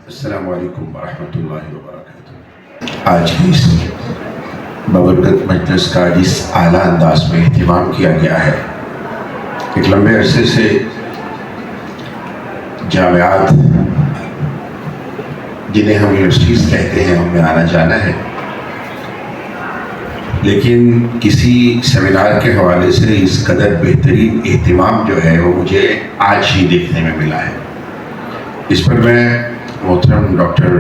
السلام علیکم ورحمۃ اللہ وبرکاتہ۔ آج کی اس بابرکت مجلس کا جس اعلیٰ انداز میں اہتمام کیا گیا ہے، ایک لمبے عرصے سے جامعات جنہیں ہم یونیورسٹیز کہتے ہیں ان میں آنا جانا ہے، لیکن کسی سیمینار کے حوالے سے اس قدر بہترین اہتمام جو ہے وہ مجھے آج ہی دیکھنے میں ملا ہے۔ اس پر میں محترم ڈاکٹر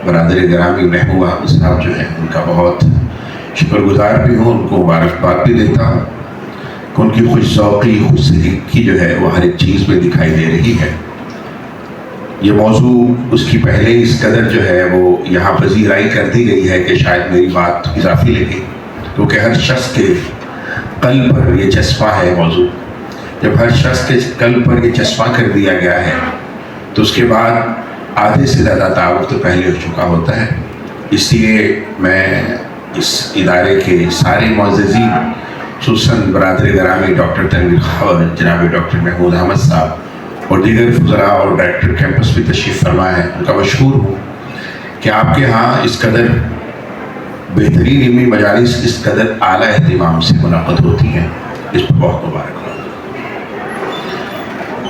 برادر گرامی محبوب احمد صاحب جو ہیں ان کا بہت شکر گزار بھی ہوں، ان کو مبارکباد بھی دیتا ہوں کہ ان کی خوش ذوقی خوش سلیقگی جو ہے وہ ہر ایک چیز میں دکھائی دے رہی ہے۔ یہ موضوع اس کی پہلے اس قدر جو ہے وہ یہاں پذیرائی کر دی گئی ہے کہ شاید میری بات اضافی لگے، کیونکہ ہر شخص کے قلب پر یہ چسپاں ہے موضوع۔ جب ہر شخص کے قلب پر یہ چسپاں کر دیا گیا ہے تو اس کے بعد آدھے سے زیادہ تعارف تو پہلے ہو چکا ہوتا ہے۔ اس لیے میں اس ادارے کے سارے معززین، خصوصاً برادر گرامی ڈاکٹر تنویر خاور، جناب ڈاکٹر محمود احمد صاحب اور دیگر فضراء اور ڈائریکٹر کیمپس بھی تشریف فرما ہے، ان کا مشکور ہوں کہ آپ کے ہاں اس قدر بہترین علمی مجالس اس قدر اعلیٰ اہتمام سے منعقد ہوتی ہیں، اس پر بہت مبارک ہو۔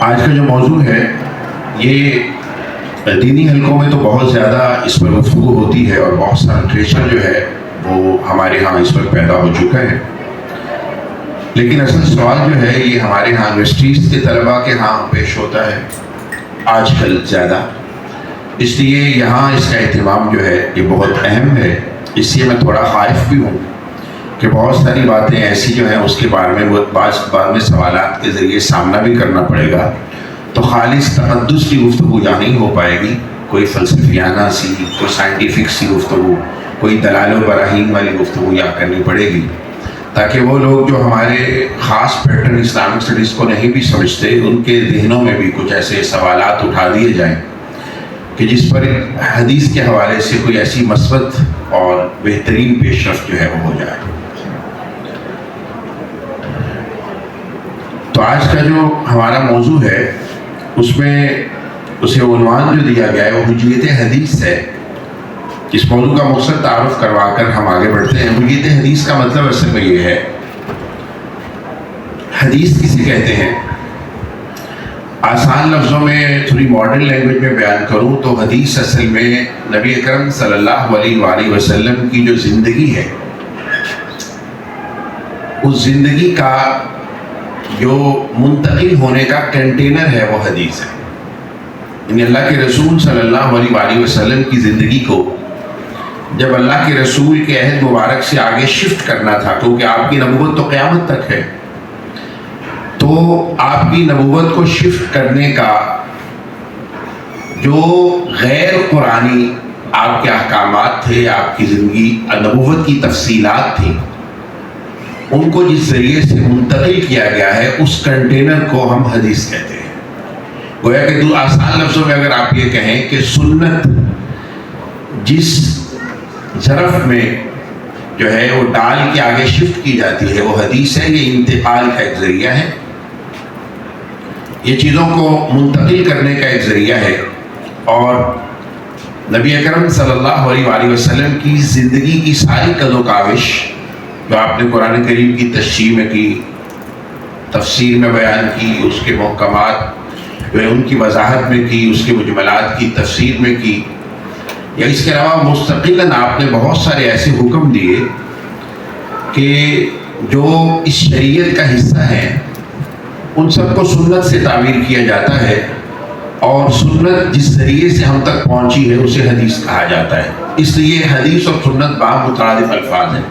آج کا جو موضوع ہے یہ دینی حلقوں میں تو بہت زیادہ اس پر گفتگو ہوتی ہے اور بہت سارا لٹریچر جو ہے وہ ہمارے ہاں اس پر پیدا ہو چکا ہے، لیکن اصل سوال جو ہے یہ ہمارے ہاں یونیورسٹیز کے طلباء کے ہاں پیش ہوتا ہے آج کل زیادہ۔ اس لیے یہاں اس کا اہتمام جو ہے یہ بہت اہم ہے۔ اس لیے میں تھوڑا خائف بھی ہوں کہ بہت ساری باتیں ایسی جو ہیں اس کے بارے میں بعد میں سوالات کے ذریعے سامنا بھی کرنا پڑے گا، تو خالص تقدس کی گفتگو یا نہیں ہو پائے گی، کوئی فلسفیانہ سی، کوئی سائنٹیفک سی گفتگو، کوئی دلائل و براہین والی گفتگو یا کرنی پڑے گی، تاکہ وہ لوگ جو ہمارے خاص پیٹرن اسلامک اسٹڈیز کو نہیں بھی سمجھتے ان کے ذہنوں میں بھی کچھ ایسے سوالات اٹھا دیے جائیں کہ جس پر حدیث کے حوالے سے کوئی ایسی مثبت اور بہترین پیش رفت جو ہے وہ ہو جائے۔ تو آج کا جو ہمارا موضوع ہے اس میں اسے عنوان جو دیا گیا ہے وہ حجیت حدیث ہے۔ اس موضوع کا مقصد تعارف کروا کر ہم آگے بڑھتے ہیں۔ حجیت حدیث کا مطلب اصل میں یہ ہے، حدیث کسے کہتے ہیں؟ آسان لفظوں میں تھوڑی ماڈرن لینگویج میں بیان کروں تو حدیث اصل میں نبی اکرم صلی اللہ علیہ وآلہ وسلم کی جو زندگی ہے، اس زندگی کا جو منتقل ہونے کا کنٹینر ہے وہ حدیث ہے۔ یعنی اللہ کے رسول صلی اللہ علیہ وآلہ وسلم کی زندگی کو جب اللہ کے رسول کے عہد مبارک سے آگے شفٹ کرنا تھا، کیونکہ آپ کی نبوت تو قیامت تک ہے، تو آپ کی نبوت کو شفٹ کرنے کا جو غیر قرآنی آپ کے احکامات تھے، آپ کی زندگی نبوت کی تفصیلات تھیں، ان کو جس ذریعے سے منتقل کیا گیا ہے اس کنٹینر کو ہم حدیث کہتے ہیں۔ گویا کہ دو آسان لفظوں میں اگر آپ یہ کہیں کہ سنت جس ظرف میں جو ہے وہ ڈال کے آگے شفٹ کی جاتی ہے وہ حدیث ہے، یہ انتقال کا ایک ذریعہ ہے، یہ چیزوں کو منتقل کرنے کا ایک ذریعہ ہے۔ اور نبی اکرم صلی اللہ علیہ وآلہ وسلم کی زندگی کی ساری قد و کاوش جو آپ نے قرآن کریم کی تشریح میں کی، تفسیر میں بیان کی، اس کے محکمات جو ان کی وضاحت میں کی، اس کے مجملات کی تفسیر میں کی، یا اس کے علاوہ مستقلاً آپ نے بہت سارے ایسے حکم دیے کہ جو اس شریعت کا حصہ ہیں ان سب کو سنت سے تعبیر کیا جاتا ہے، اور سنت جس ذریعے سے ہم تک پہنچی ہے اسے حدیث کہا جاتا ہے۔ اس لیے حدیث اور سنت باب مترادف الفاظ ہیں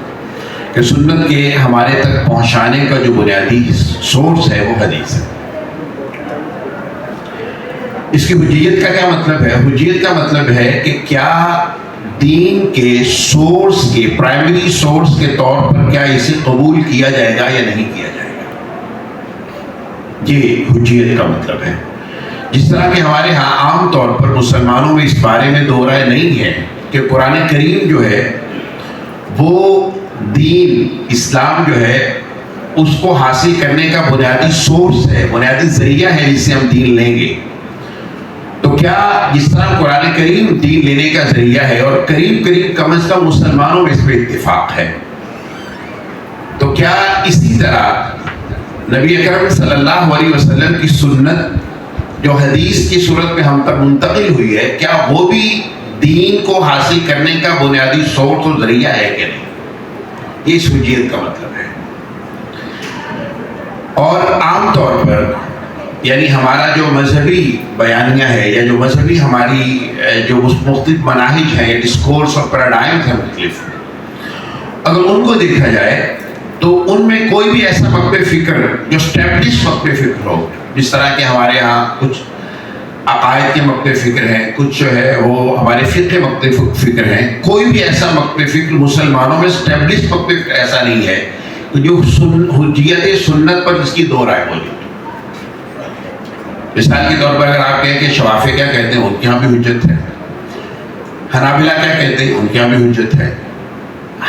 کہ سنت کے ہمارے تک پہنچانے کا جو بنیادی سورس ہے وہ حدیث ہے۔ اس کی حجیت کا کیا مطلب ہے؟ حجیت کا مطلب ہے کہ کیا دین کے سورس کے پرائمری سورس کے طور پر کیا اسے قبول کیا جائے گا یا نہیں کیا جائے گا، یہ حجیت کا مطلب ہے۔ جس طرح کہ ہمارے ہاں عام طور پر مسلمانوں میں اس بارے میں دو رائے نہیں ہے کہ قرآن کریم جو ہے وہ دین اسلام جو ہے اس کو حاصل کرنے کا بنیادی سورس ہے، بنیادی ذریعہ ہے جس سے ہم دین لیں گے۔ تو تو کیا جس طرح قرآن کریم دین لینے کا ذریعہ ہے اور قریب کم از کم مسلمانوں میں اس پہ اتفاق ہے، تو کیا اسی طرح نبی اکرم صلی اللہ علیہ وسلم کی سنت جو حدیث کی صورت میں ہم تک منتقل ہوئی ہے، کیا وہ بھی دین کو حاصل کرنے کا بنیادی سورس اور ذریعہ ہے کہ نہیں؟ یہ سوجیت کا مطلب ہے۔ اور عام طور پر یعنی ہمارا جو مذہبی بیانیہ ہے یا جو مذہبی ہماری جو مختلف مناہج ہیں یا ڈسکورس اور پیراڈائمز ہیں مختلف، اگر ان کو دیکھا جائے تو ان میں کوئی بھی ایسا مکتب فکر جو اسٹیبلش مکتب فکر ہو، جس طرح کہ ہمارے ہاں کچھ عقائد کے مکتب فکر ہیں، کچھ جو ہے وہ ہمارے فقہ مکتب فکر ہیں، کوئی بھی ایسا مکتب فکر مسلمانوں میں اسٹیبلش مکتب فکر ایسا نہیں ہے جو حجیت سنت پر جس کی دو رائے موجود۔ مثال کے طور پر اگر آپ کہیں کہ شوافی کیا کہتے ہیں، ان کے یہاں بھی حجت ہے، حنابلہ کیا کہتے ہیں، ان کے یہاں بھی حجت ہے،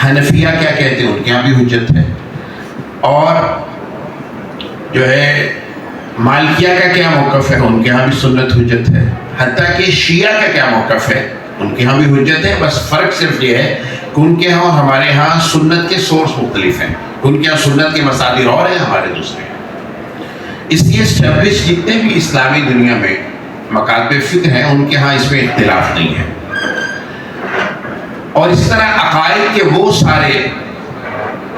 حنفیہ کیا کہتے ہیں، ان کے یہاں بھی حجت ہے، اور جو ہے مالکیہ کا کیا موقف ہے، ان کے یہاں بھی سنت حجت ہے، حتیٰ کہ شیعہ کا کیا موقف ہے، ان کے یہاں بھی حجت ہے۔ بس فرق صرف یہ ہے کہ ان کے یہاں اور ہمارے یہاں سنت کے سورس مختلف ہیں، ان کے یہاں سنت کے مصادر اور ہیں، ہمارے دوسرے ہیں۔ اس لیے اسٹیبلش جتنے بھی اسلامی دنیا میں مکاتب فکر ہیں، ان کے ہاں اس میں اختلاف نہیں ہے۔ اور اس طرح عقائد کے وہ سارے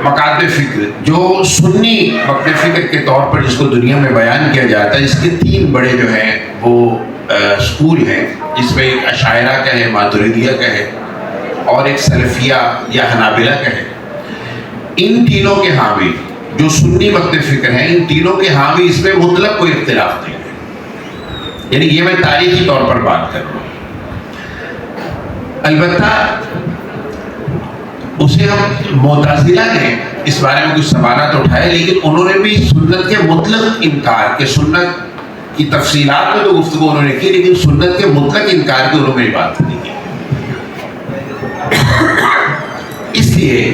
مکاتب فکر جو سنی مکتب فکر کے طور پر جس کو دنیا میں بیان کیا جاتا ہے، اس کے تین بڑے جو ہیں وہ اسکول ہیں، جس میں ایک اشاعرہ کا ہے، ماتریدیہ کا ہے، اور ایک سلفیہ یا حنابلہ کا ہے۔ ان تینوں کے ہاں بھی جو سنی مکتب فکر ہیں، ان تینوں کے ہاں بھی اس میں مطلق کوئی اختلاف نہیں ہے، یعنی یہ میں تاریخی طور پر بات کر رہا ہوں۔ البتہ اسے ہم معتزلہ نے اس بارے میں کچھ سوالات اٹھائے، لیکن انہوں نے بھی سنت کے مطلق انکار کے، سنت کی تفصیلات میں تو گفتگو انہوں نے کی، لیکن سنت کے مطلق انکار کی انہوں نے بات نہیں کی۔ اس لیے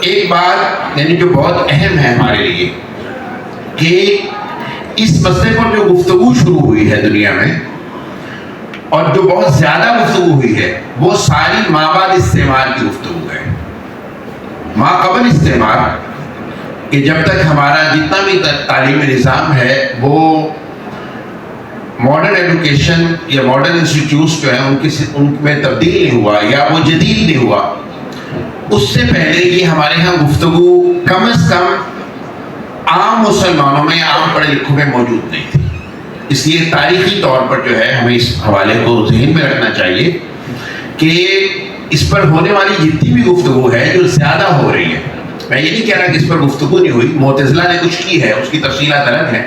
ایک بات یعنی جو بہت اہم ہے ہمارے لیے کہ اس مسئلے پر جو گفتگو شروع ہوئی ہے دنیا میں، اور جو بہت زیادہ گفتگو ہوئی ہے، وہ ساری ما بعد استعمار کی گفتگو ہے۔ ما قبل استعمار کہ جب تک ہمارا جتنا بھی تعلیمی نظام ہے وہ ماڈرن ایجوکیشن یا ماڈرن انسٹیٹیوٹس جو ہیں ان میں تبدیل نہیں ہوا یا وہ جدید نہیں ہوا، اس سے پہلے یہ ہمارے ہاں گفتگو کم از کم عام مسلمانوں میں، عام پڑھے لکھوں میں موجود نہیں تھی۔ اس لیے تاریخی طور پر جو ہے ہمیں اس حوالے کو ذہن میں رکھنا چاہیے کہ اس پر ہونے والی جتنی بھی گفتگو ہے جو زیادہ ہو رہی ہے، میں یہ نہیں کہہ رہا کہ اس پر گفتگو نہیں ہوئی، معتزلہ نے کچھ کی ہے، اس کی تفصیلات الگ ہیں،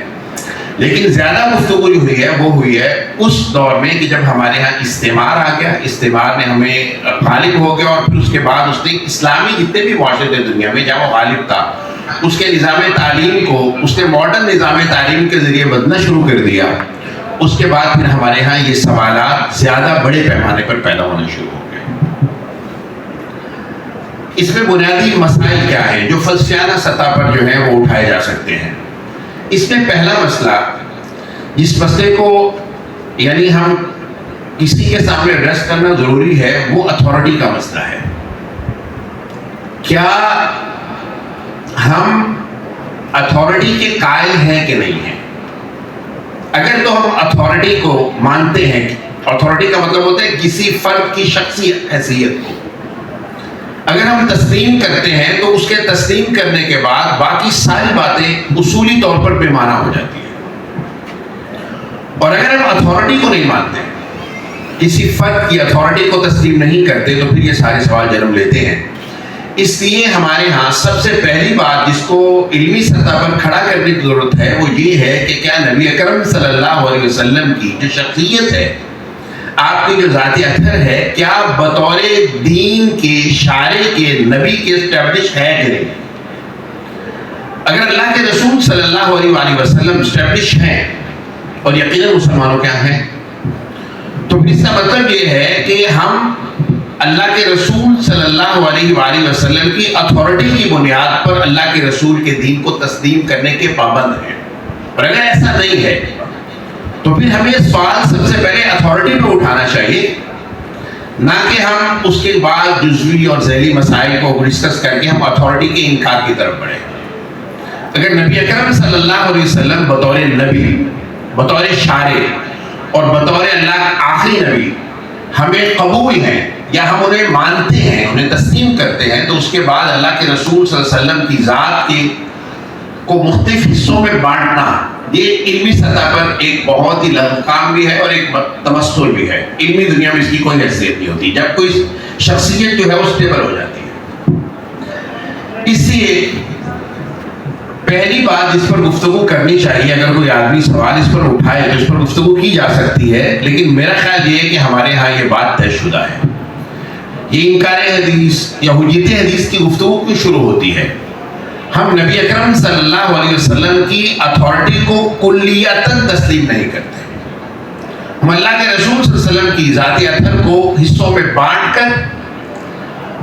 لیکن زیادہ گفتگو جو ہوئی ہے وہ ہوئی ہے اس دور میں کہ جب ہمارے ہاں استعمار آ گیا، استعمار نے ہمیں غالب ہو گیا، اور پھر اس کے بعد اس نے اسلامی جتنے بھی معاشرے تھے دنیا میں جب وہ غالب تھا، اس کے نظام تعلیم کو اس نے ماڈرن نظام تعلیم کے ذریعے بدلنا شروع کر دیا۔ اس کے بعد پھر ہمارے ہاں یہ سوالات زیادہ بڑے پیمانے پر پیدا ہونا شروع ہو گئے۔ اس میں بنیادی مسائل کیا ہیں جو فلسفیانہ سطح پر جو ہیں وہ اٹھائے جا سکتے ہیں؟ اس میں پہلا مسئلہ، جس مسئلے کو یعنی ہم کسی کے سامنے ایڈریس کرنا ضروری ہے، وہ اتھارٹی کا مسئلہ ہے۔ کیا ہم اتھارٹی کے قائل ہیں کہ نہیں ہیں؟ اگر تو ہم اتھارٹی کو مانتے ہیں، اتھارٹی کا مطلب ہوتا ہے کسی فرد کی شخصی حیثیت کو اگر ہم تسلیم کرتے ہیں، تو اس کے تسلیم کرنے کے بعد باقی ساری باتیں اصولی طور پر بے معنی ہو جاتی ہیں۔ اور اگر ہم اتھارٹی کو نہیں مانتے، کسی فرد کی اتھارٹی کو تسلیم نہیں کرتے، تو پھر یہ سارے سوال جنم لیتے ہیں۔ اس لیے ہمارے ہاں سب سے پہلی بات جس کو علمی سطح پر کھڑا کرنے کی ضرورت ہے وہ یہ ہے کہ کیا نبی اکرم صلی اللہ علیہ وسلم کی جو شخصیت ہے، آپ کی جو ذاتی اثر ہے، کیا بطور دین کے شارع کے نبی کے اسٹیبلش ہے کہ نہیں؟ اگر اللہ کے رسول صلی اللہ علیہ وسلم اسٹیبلش ہیں، اور یقیناً مسلمانوں کیا ہیں، تو اس کا مطلب یہ ہے کہ ہم اللہ کے رسول صلی اللہ علیہ وسلم کی اتھارٹی کی بنیاد پر اللہ کے رسول کے دین کو تسلیم کرنے کے پابند ہیں۔ اور اگر ایسا نہیں ہے تو پھر ہمیں سوال سب سے پہلے اتھارٹی پہ اٹھانا چاہیے، نہ کہ ہم اس کے بعد جزوی اور ذیلی مسائل کو ڈسکس کر کے ہم اتھارٹی کے انکار کی طرف بڑھیں۔ اگر نبی اکرم صلی اللہ علیہ وسلم بطور نبی، بطور شارع اور بطور اللہ کا آخری نبی ہمیں قبول ہیں یا ہم انہیں مانتے ہیں، انہیں تسلیم کرتے ہیں، تو اس کے بعد اللہ کے رسول صلی اللہ علیہ وسلم کی ذات کو مختلف حصوں میں بانٹنا یہ علمی سطح پر ایک بہت ہی لغو کام بھی ہے اور ایک تمثل بھی ہے۔ علمی دنیا میں اس کی کوئی حیثیت نہیں ہوتی جب کوئی شخصیت جو ہے وہ اسٹیبل ہو جاتی ہے۔ اس لیے پہلی بات جس پر گفتگو کرنی چاہیے، اگر کوئی آدمی سوال اس پر اٹھائے تو اس پر گفتگو کی جا سکتی ہے، لیکن میرا خیال یہ ہے کہ ہمارے ہاں یہ بات طے شدہ ہے۔ یہ انکار حدیث یا حجت حدیث کی گفتگو کیوں شروع ہوتی ہے؟ ہم نبی اکرم صلی اللہ علیہ وسلم کی اتھارٹی کو کلیتاً تسلیم نہیں کرتے۔ ہم اللہ کے رسول صلی اللہ علیہ وسلم کی ذاتی اثر کو حصوں میں بانٹ کر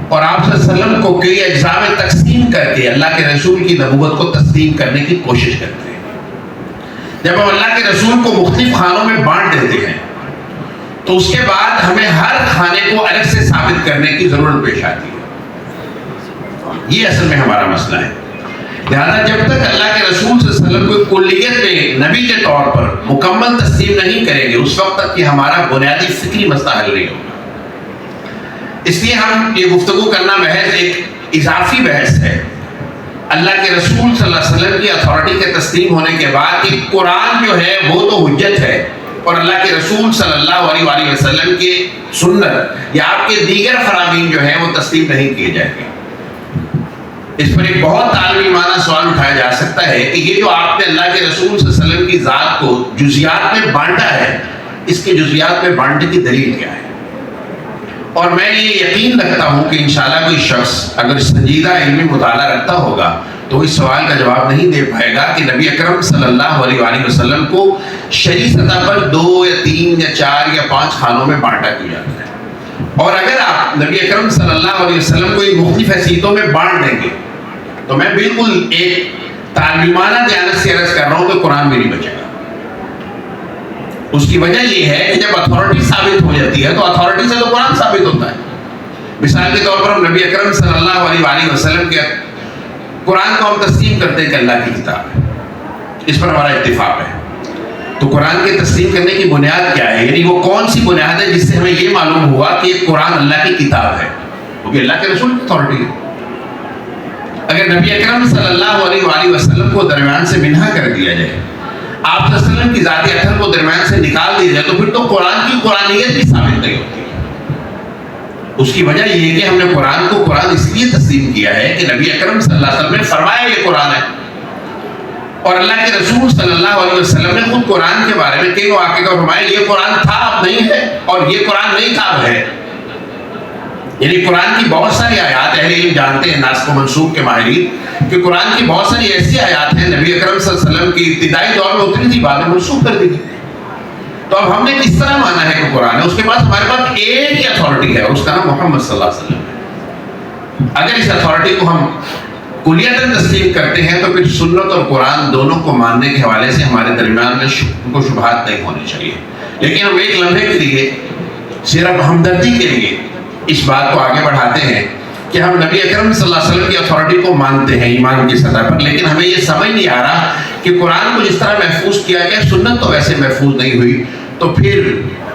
اور آپ صلی اللہ علیہ وسلم کو کئی اجزاء میں تقسیم کر کے اللہ کے رسول کی نبوت کو تسلیم کرنے کی کوشش کرتے ہیں۔ جب ہم اللہ کے رسول کو مختلف خانوں میں بانٹ دیتے ہیں تو اس کے بعد ہمیں ہر خانے کو الگ سے ثابت کرنے کی ضرورت پیش آتی ہے۔ یہ اصل میں ہمارا مسئلہ ہے۔ لہٰذا جب تک اللہ کے رسول صلی اللہ علیہ وسلم کو کلیت میں نبی کے طور پر مکمل تسلیم نہیں کریں گے، اس وقت تک کہ ہمارا بنیادی فکری مسئلہ حل نہیں ہوگا۔ اس لیے ہم یہ گفتگو کرنا محض ایک اضافی بحث ہے۔ اللہ کے رسول صلی اللہ علیہ وسلم کی اتھارٹی کے تسلیم ہونے کے بعد کہ قرآن جو ہے وہ تو حجت ہے اور اللہ کے رسول صلی اللہ علیہ وسلم کے سنت یا آپ کے دیگر فرامین جو ہیں وہ تسلیم نہیں کیے جائیں گے۔ اس پر ایک بہت تعلیمانہ سوال اٹھایا جا سکتا ہے کہ یہ جو آپ نے اللہ کے رسول صلی اللہ علیہ وسلم کی ذات کو جزیات میں بانٹا ہے، اس کے جزیات میں بانٹنے کی دلیل کیا ہے؟ اور میں یہ یقین رکھتا ہوں کہ انشاءاللہ کوئی شخص اگر سنجیدہ علمی مطالعہ رکھتا ہوگا تو اس سوال کا جواب نہیں دے پائے گا کہ نبی اکرم صلی اللہ علیہ وسلم کو شرعی سطح پر 2 یا 3 یا 4 یا 5 خانوں میں بانٹا کیا جاتا ہے۔ اور اگر آپ نبی اکرم صلی اللہ علیہ وسلم کو مختلف حیثیتوں میں بانٹ دیں گے تو میں بالکل ایک تعلیمانہ دیانت سے عرض کر رہا ہوں کہ قرآن بھی نہیں بچے گا۔ اس کی وجہ یہ ہے کہ جب اتھارٹی ثابت ہو جاتی ہے تو اتھارٹی سے تو قرآن ثابت ہوتا ہے۔ مثال کے طور پر ہم نبی اکرم صلی اللہ علیہ وسلم کے قرآن کو ہم تسلیم کرتے ہیں کہ اللہ کی کتاب ہے، اس پر ہمارا اتفاق ہے۔ تو قرآن کے تسلیم کرنے کی بنیاد کیا ہے؟ یعنی وہ کون سی بنیاد ہے جس سے ہمیں یہ معلوم ہوا کہ قرآن اللہ کی کتاب ہے؟ وہ بھی اللہ کے رسول کی اتھارٹی ہے۔ اگر نبی اکرم صلی اللہ علیہ وسلم کو درمیان سے منہا کر دیا جائے، آپ صلی اللہ علیہ وسلم کی ذاتی اثر کو درمیان سے نکال دیا جائے، تو پھر تو قرآن کی قرآنیت بھی ثابت نہیں ہوتی۔ اس کی وجہ یہ ہے کہ ہم نے قرآن کو قرآن اس لیے تسلیم کیا ہے کہ نبی اکرم صلی اللہ علیہ وسلم نے فرمایا یہ قرآن ہے، اور اللہ کے رسول صلی اللہ علیہ وسلم نے خود قرآن کے بارے میں کئی واقعہ کا فرمایا یہ قرآن تھا اب نہیں ہے، اور یہ قرآن نہیں تھا اب ہے۔ یعنی قرآن کی بہت ساری آیات اہل علم جانتے ہیں، ناسخ و منسوخ کے ماہرین، کہ قرآن کی بہت ساری ایسی آیات ہیں نبی اکرم صلی اللہ علیہ وسلم کی ابتدائی دور میں اتری تھی، بعد میں منسوخ کر دی گئی۔ تو اب ہم نے کس طرح مانا ہے کہ قرآن ہے؟ اس کے پاس ہمارے پاس ایک ہی اتھارٹی ہے اور اس کا نام محمد صلی اللہ علیہ وسلم ہے۔ اگر اس اتھارٹی کو ہم کلیتاً تسلیم کرتے ہیں تو پھر سنت اور قرآن دونوں کو ماننے کے حوالے سے ہمارے درمیان میں ان کو شبہات نہیں ہونے چاہیے۔ لیکن ہم ایک لمحے کے لیے صرف ہمدردی کے لیے اس بات کو آگے بڑھاتے ہیں کہ ہم نبی اکرم صلی اللہ علیہ وسلم کی اتھارٹی کو مانتے ہیں ایمان کی سطح پر، لیکن ہمیں یہ سمجھ نہیں آ رہا کہ قرآن کو جس طرح محفوظ کیا گیا سنت تو ویسے محفوظ نہیں ہوئی، تو پھر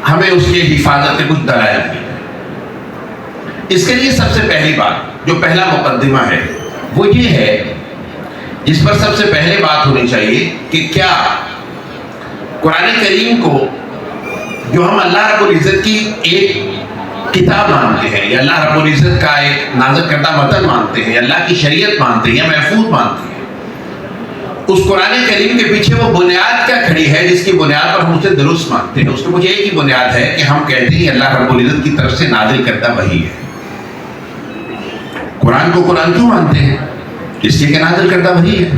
ہمیں اس کی حفاظت کے کچھ دلائل دی۔ اس کے لیے سب سے پہلی بات جو پہلا مقدمہ ہے وہ یہ ہے، جس پر سب سے پہلے بات ہونی چاہیے کہ کیا قرآن کریم کو جو ہم اللہ رب العزت کی ایک کتاب مانتے ہیں یا اللہ رب العزت کا ایک نازل کردہ متن مانتے ہیں یا اللہ کی شریعت مانتے ہیں یا محفوظ مانتے ہیں، اس قرآن کریم کے پیچھے وہ بنیاد کیا کھڑی ہے جس کی بنیاد پر ہم اسے درست مانتے ہیں؟ اس کے مجھے ایک ہی بنیاد ہے کہ ہم کہتے ہیں اللہ رب العزت کی طرف سے نازل کردہ وحی ہے۔ قرآن کو قرآن کیوں مانتے ہیں؟ اس لیے کہ نازل کردہ وحی ہے،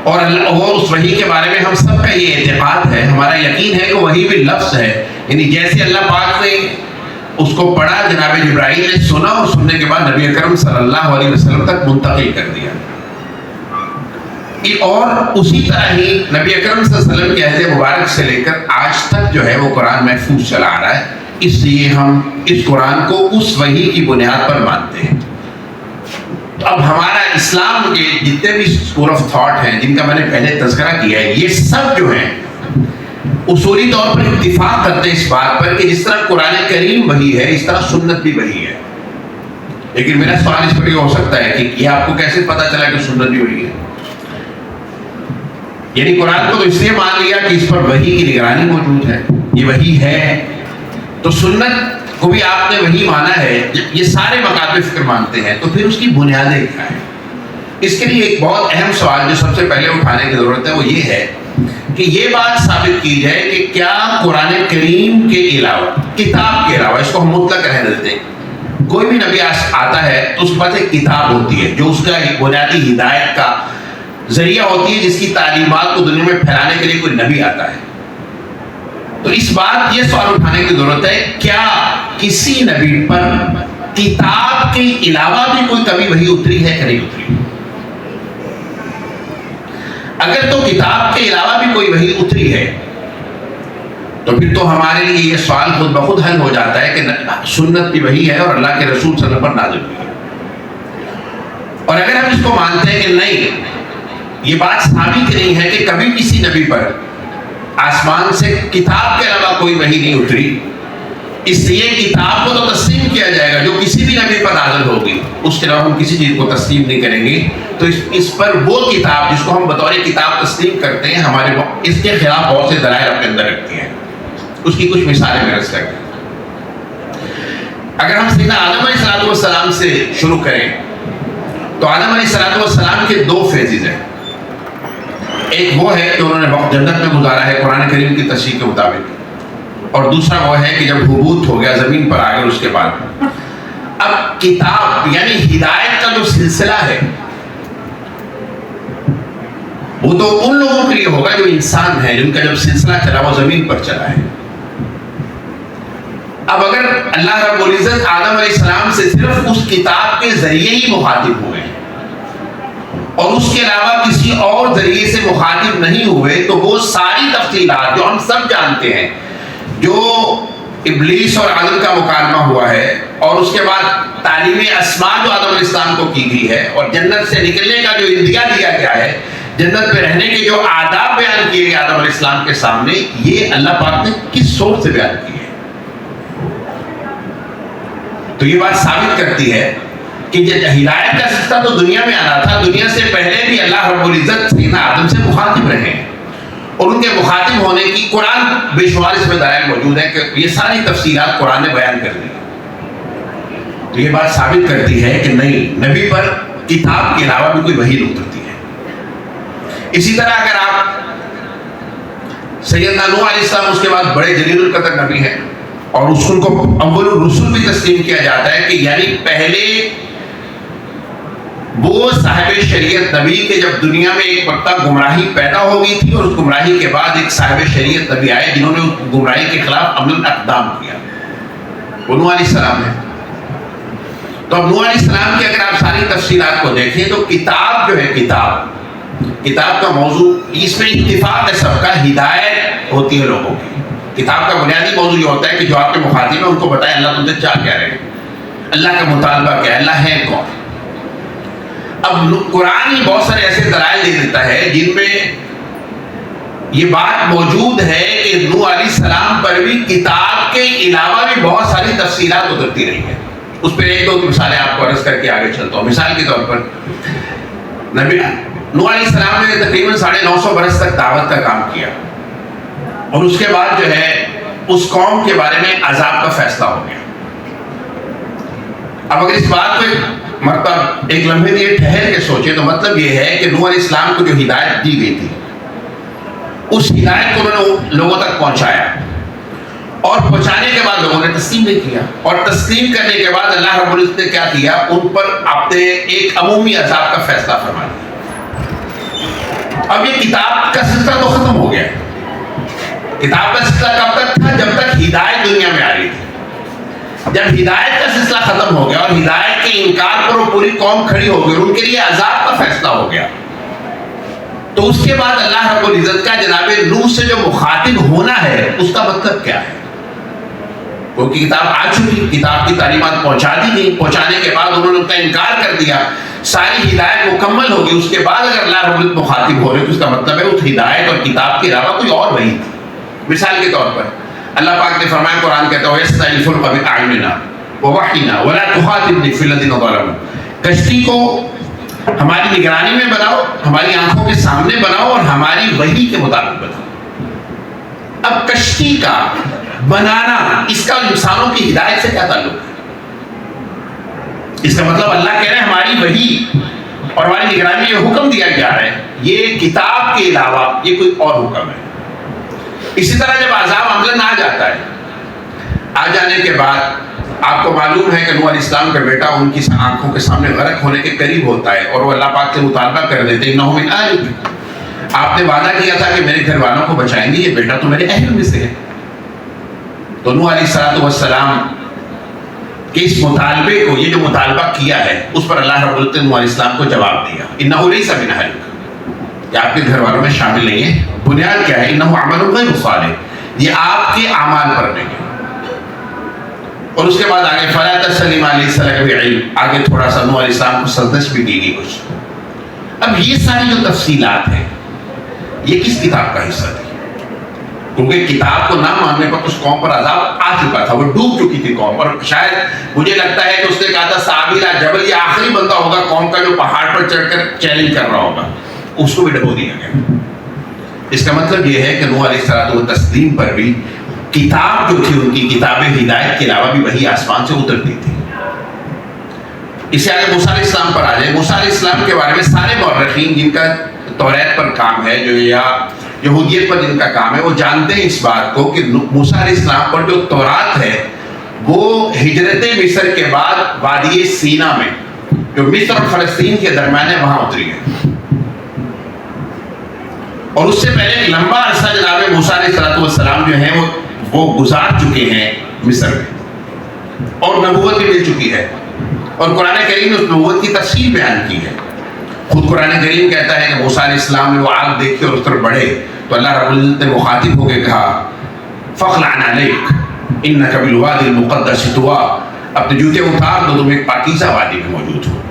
اور اس وحی کے بارے میں ہم سب کا یہ اعتقاد ہے، ہمارا یقین ہے کہ وحی بھی لفظ ہے، یعنی جیسے اللہ پاک نے اس کو پڑھا، جناب جبرائیل نے سنا اور سننے کے بعد نبی اکرم صلی اللہ علیہ وسلم تک منتقل کر دیا۔ اور اسی طرح ہی نبی اکرم صلی اللہ علیہ وسلم کے عہد مبارک سے لے کر آج تک جو ہے وہ قرآن محفوظ چلا آ رہا ہے. اس لیے ہم اس قرآن کو اس وحی کی بنیاد پر مانتے ہیں. اب ہمارا اسلام کے جتنے بھی اسکول آف تھاٹ ہیں جن کا میں نے پہلے تذکرہ کیا ہے، یہ سب جو ہیں اصولی طور پر اتفاق کرتے ہیں اس بات پر کہ جس طرح قرآن کریم وحی ہے اس طرح سنت بھی وحی ہے. لیکن میرا سوال اس پر یہ ہو سکتا ہے کہ یہ آپ کو کیسے پتا چلا کہ سنت بھی وحی ہے؟ یعنی قرآن کو تو اس لیے مان لیا کہ اس پر وحی کی نگرانی موجود ہے، یہ وحی ہے، تو سنت کو بھی آپ نے وہی مانا ہے. یہ سارے مکاتب فکر مانتے ہیں، تو پھر اس کی بنیادیں کیا ہیں؟ اس کے لیے ایک بہت اہم سوال جو سب سے پہلے اٹھانے کی ضرورت ہے وہ یہ ہے کہ یہ بات ثابت کی جائے کہ کیا قرآن کریم کے علاوہ، کتاب کے علاوہ، اس کو ہم مطلق رہنے دیتے ہیں، کوئی بھی نبی آتا ہے تو اس کے پاس ایک کتاب ہوتی ہے جو اس کا بنیادی ہدایت کا ذریعہ ہوتی ہے، جس کی تعلیمات کو دنیا میں پھیلانے کے لیے کوئی نبی آتا ہے. تو اس بات یہ سوال اٹھانے کی ضرورت ہے کیا کسی نبی پر کتاب کے علاوہ بھی کوئی کبھی وحی اتری ہے کہ نہیں اتری؟ اگر تو کتاب کے علاوہ بھی کوئی وحی اتری ہے تو پھر تو ہمارے لیے یہ سوال خود بخود حل ہو جاتا ہے کہ سنت بھی وحی ہے اور اللہ کے رسول صلی اللہ علیہ وسلم پر نازل ہوئی ہے. اور اگر ہم اس کو مانتے ہیں کہ نہیں، یہ بات ثابت نہیں ہے کہ کبھی کسی نبی پر آسمان سے کتاب کے علاوہ کوئی وحی نہیں اتری، اس لیے کتاب کو تو تسلیم کیا جائے گا جو کسی بھی نبی پر نازل ہوگی، اس کے علاوہ ہم کسی چیز کو تسلیم نہیں کریں گے. تو اس پر وہ کتاب جس کو ہم بطور کتاب تسلیم کرتے ہیں، ہمارے اس کے خلاف بہت سے دلائل اپنے اندر رکھتے ہیں. اس کی کچھ مثالیں میں عرض کرتے ہیں. اگر ہم سیدنا آدم علیہ السلام سے شروع کریں تو آدم علیہ السلام کے دو فیزز ہیں. ایک وہ ہے کہ انہوں نے وقت جنت میں گزارا ہے قرآن کریم کی تشریح کے مطابق، اور دوسرا وہ ہے کہ جب حبوط ہو گیا زمین پر آ گئے اس کے بعد. اب کتاب یعنی ہدایت کا جو سلسلہ ہے وہ تو ان لوگوں کے لیے ہوگا جو انسان ہیں، جن کا جب سلسلہ چلا وہ زمین پر چلا ہے. اب اگر اللہ رب العزت آدم علیہ السلام سے صرف اس کتاب کے ذریعے ہی مخاطب ہوئے اور اس کے علاوہ کسی اور ذریعے سے مخاطب نہیں ہوئے، تو وہ ساری تفصیلات جو ہم سب جانتے ہیں، جو ابلیس اور آدم کا مکالمہ ہوا ہے، اور اس کے بعد تعلیم اسماء جو آدم علیہ السلام کو کی گئی ہے، اور جنت سے نکلنے کا جو اندیا دیا گیا ہے، جنت پہ رہنے کے جو آداب بیان کیے گئے آدم علیہ السلام کے سامنے، یہ اللہ پاک نے کس سوچ سے بیان کی ہے؟ تو یہ بات ثابت کرتی ہے کہ ہدایت کا سلسلہ تو دنیا میں آنا تھا. دنیا سے پہلے بھی اللہ رب العزت سیدنا آدم سے مخاطب رہے ہیں، اور ان کے مخاطب ہونے کی قرآن بے شمار اس میں دلائل موجود ہے کہ یہ ساری تفصیلات قرآن نے بیان کر دی. تو یہ بات ثابت کرتی ہے کہ نہیں، نبی پر کتاب کے علاوہ بھی کوئی وحی نہیں اترتی ہے. اسی طرح اگر آپ سیدنا نوح علیہ السلام اس کے بعد بڑے جلیل القدر نبی ہیں، اور اس کو اول الرسل بھی تسلیم کیا جاتا ہے کہ یعنی پہلے وہ صاحب شریعت نبی کے جب دنیا میں ایک وقت گمراہی پیدا ہو گئی تھی، اور اس گمراہی کے بعد ایک صاحب شریعت نبی آئے جنہوں نے اس گمراہی کے خلاف عمل اقدام کیا، وہ نوح علیہ السلام ہے. تو اب نوح علیہ السلام کی اگر آپ ساری تفصیلات کو دیکھیں تو کتاب جو ہے، کتاب کا موضوع، اس میں اتفاق ہے سب کا، ہدایت ہوتی ہے لوگوں کی. کتاب کا بنیادی موضوع یہ ہوتا ہے کہ جو آپ کے مخاطب ہیں ان کو بتائیں اللہ تم سے چاہ کیا رہے، اللہ کا مطالبہ کیا ہے، اللہ ہے کون. اب قرآن ہی بہت سارے ایسے دلائل دے دیتا ہے جن میں یہ بات موجود ہے کہ نوح علیہ السلام پر بھی کتاب کے علاوہ بھی بہت ساری تفصیلات اترتی رہی ہیں. اس پہ ایک دو مثالیں آپ کو عرض کر کے آگے چلتا ہوں. مثال کے طور پر نبی نوح علیہ السلام نے تقریباً 950 برس تک دعوت کا کام کیا، اور اس کے بعد جو ہے اس قوم کے بارے میں عذاب کا فیصلہ ہو گیا. اب اگر اس بات کو مطلب ایک لمحے لیے ٹھہر کے سوچے تو مطلب یہ ہے کہ نوح علیہ السلام کو جو ہدایت دی گئی تھی اس ہدایت کو انہوں نے لوگوں تک پہنچایا، اور پہنچانے کے بعد لوگوں نے تسلیم نہیں کیا، اور تسلیم کرنے کے بعد اللہ رب العزت نے کیا کیا، ان پر اپنے ایک عمومی عذاب کا فیصلہ فرما دیا. اب یہ کتاب کا سلسلہ تو ختم ہو گیا. کتاب کا سلسلہ کب تک تھا؟ جب تک ہدایت دنیا میں آ رہی تھی. جب ہدایت کا سلسلہ ختم ہو گیا اور ہدایت کے انکار پر وہ پوری قوم کھڑی ہو گئی اور ان کے لیے عذاب کا فیصلہ ہو گیا، تو اس کے بعد اللہ رب العزت کا جناب نوح سے جو مخاطب ہونا ہے اس کا مطلب کیا ہے؟ کیونکہ کتاب آ چکی، کتاب کی تعلیمات پہنچا دی گئی، پہنچانے کے بعد انہوں نے ان کا انکار کر دیا، ساری ہدایت مکمل ہوگی، اس کے بعد اگر اللہ رب العزت مخاطب ہو رہے تو اس کا مطلب ہے اس ہدایت اور کتاب کے علاوہ کوئی اور وحی تھی۔ مثال کے طور پر اللہ پاک نے فرمایا، قرآن کہتا ہے وَيَسْتَعِنِ الْفُلْكَ بِأَعْيُنِنَا وَوَحْيِنَا وَلَا تُخَاطِبْنِي فِي الَّذِينَ ظَلَمُوا، کشتی کو ہماری نگرانی میں بناؤ، ہماری آنکھوں کے سامنے بناؤ اور ہماری وحی کے مطابق بناؤ۔ اب کشتی کا بنانا اس کا انسانوں کی ہدایت سے کیا تعلق ہے؟ اس کا مطلب اللہ کہہ رہے ہیں ہماری وحی اور ہماری نگرانی میں یہ حکم دیا جا رہا ہے، یہ کتاب کے علاوہ یہ کوئی اور حکم ہے۔ اسی طرح جب عذاب عملاً آ جاتا ہے، آ جانے کے بعد آپ کو معلوم ہے کہ نوح علیہ السلام کا بیٹا ان کی آنکھوں کے سامنے غرق ہونے کے قریب ہوتا ہے اور وہ اللہ پاک سے مطالبہ کر دیتے ہیں انہ من اہلک، آپ نے وعدہ کیا تھا کہ میرے گھر والوں کو بچائیں گے، یہ بیٹا تو میرے اہل میں سے ہے۔ تو نوح علیہ السلام کے اس مطالبے کو، یہ جو مطالبہ کیا ہے اس پر اللہ رب العزت نے نوح علیہ السلام کو جواب دیا، انہ لیس من اہلک، کہ آپ کے گھر والوں میں شامل نہیں ہے۔ بنیاد کیا ہے؟ انہ عمل غیر صالح، یہ آپ کے اعمال پر نہیں ہے۔ اور اس کے بعد آگے فلا تسلم علیہ السلام بعلم، آگے تھوڑا سا نوح علیہ السلام کو سرزنش بھی کی گئی کچھ۔ اب یہ ساری جو تفصیلات ہیں یہ کس کتاب کا حصہ تھی؟ کیونکہ کتاب کو نہ ماننے پر اس قوم پر عذاب آ چکا تھا، وہ ڈوب چکی تھی قوم، اور شاید مجھے لگتا ہے کہ اس نے کہا تھا سابیلا جبل، یہ آخری بندہ ہوگا قوم کا جو پہاڑ پر چڑھ کر چیلنج کر رہا ہوگا، اس کو بھی ڈبو دیا گیا۔ اس کا مطلب یہ ہے کہ نوح علیہ السلام پر بھی کتاب جو تھی ان کی کتاب ہدایت کے علاوہ بھی وہی آسمان سے اترتی تھی۔ اس سے آگے موسیٰ علیہ السلام پر آ جائے۔ موسیٰ علیہ السلام کے بارے میں سارے مورخین جن کا توریت پر کام ہے، جو یا یہودیت پر جن کا کام ہے، وہ جانتے ہیں اس بات کو کہ موسیٰ علیہ السلام پر جو تورات ہے وہ ہجرت مصر کے بعد وادی سینا میں، جو مصر اور فلسطین کے درمیان ہے، وہاں اتری ہے۔ اور اس سے پہلے ایک لمبا عرصہ جناب موسیٰ علیہ السلام جو ہیں وہ گزار چکے ہیں مصر میں، اور نبوت بھی مل چکی ہے، اور قرآن کریم نے اس نبوت کی تفصیل بیان کی ہے۔ خود قرآن کریم کہتا ہے کہ موسیٰ علیہ السلام نے وہ آگ دیکھی اور اس طرف بڑھے تو اللہ رب العزت نے مخاطب ہو کے کہا فَخْلَعْنَ عَلَيْكَ إِنَّكَ بِالْوَادِ الْمُقَدَّسِ طُوَىٰ، اپنے جوتے اتار دو، تم ایک پاکیزہ وادی میں موجود ہو۔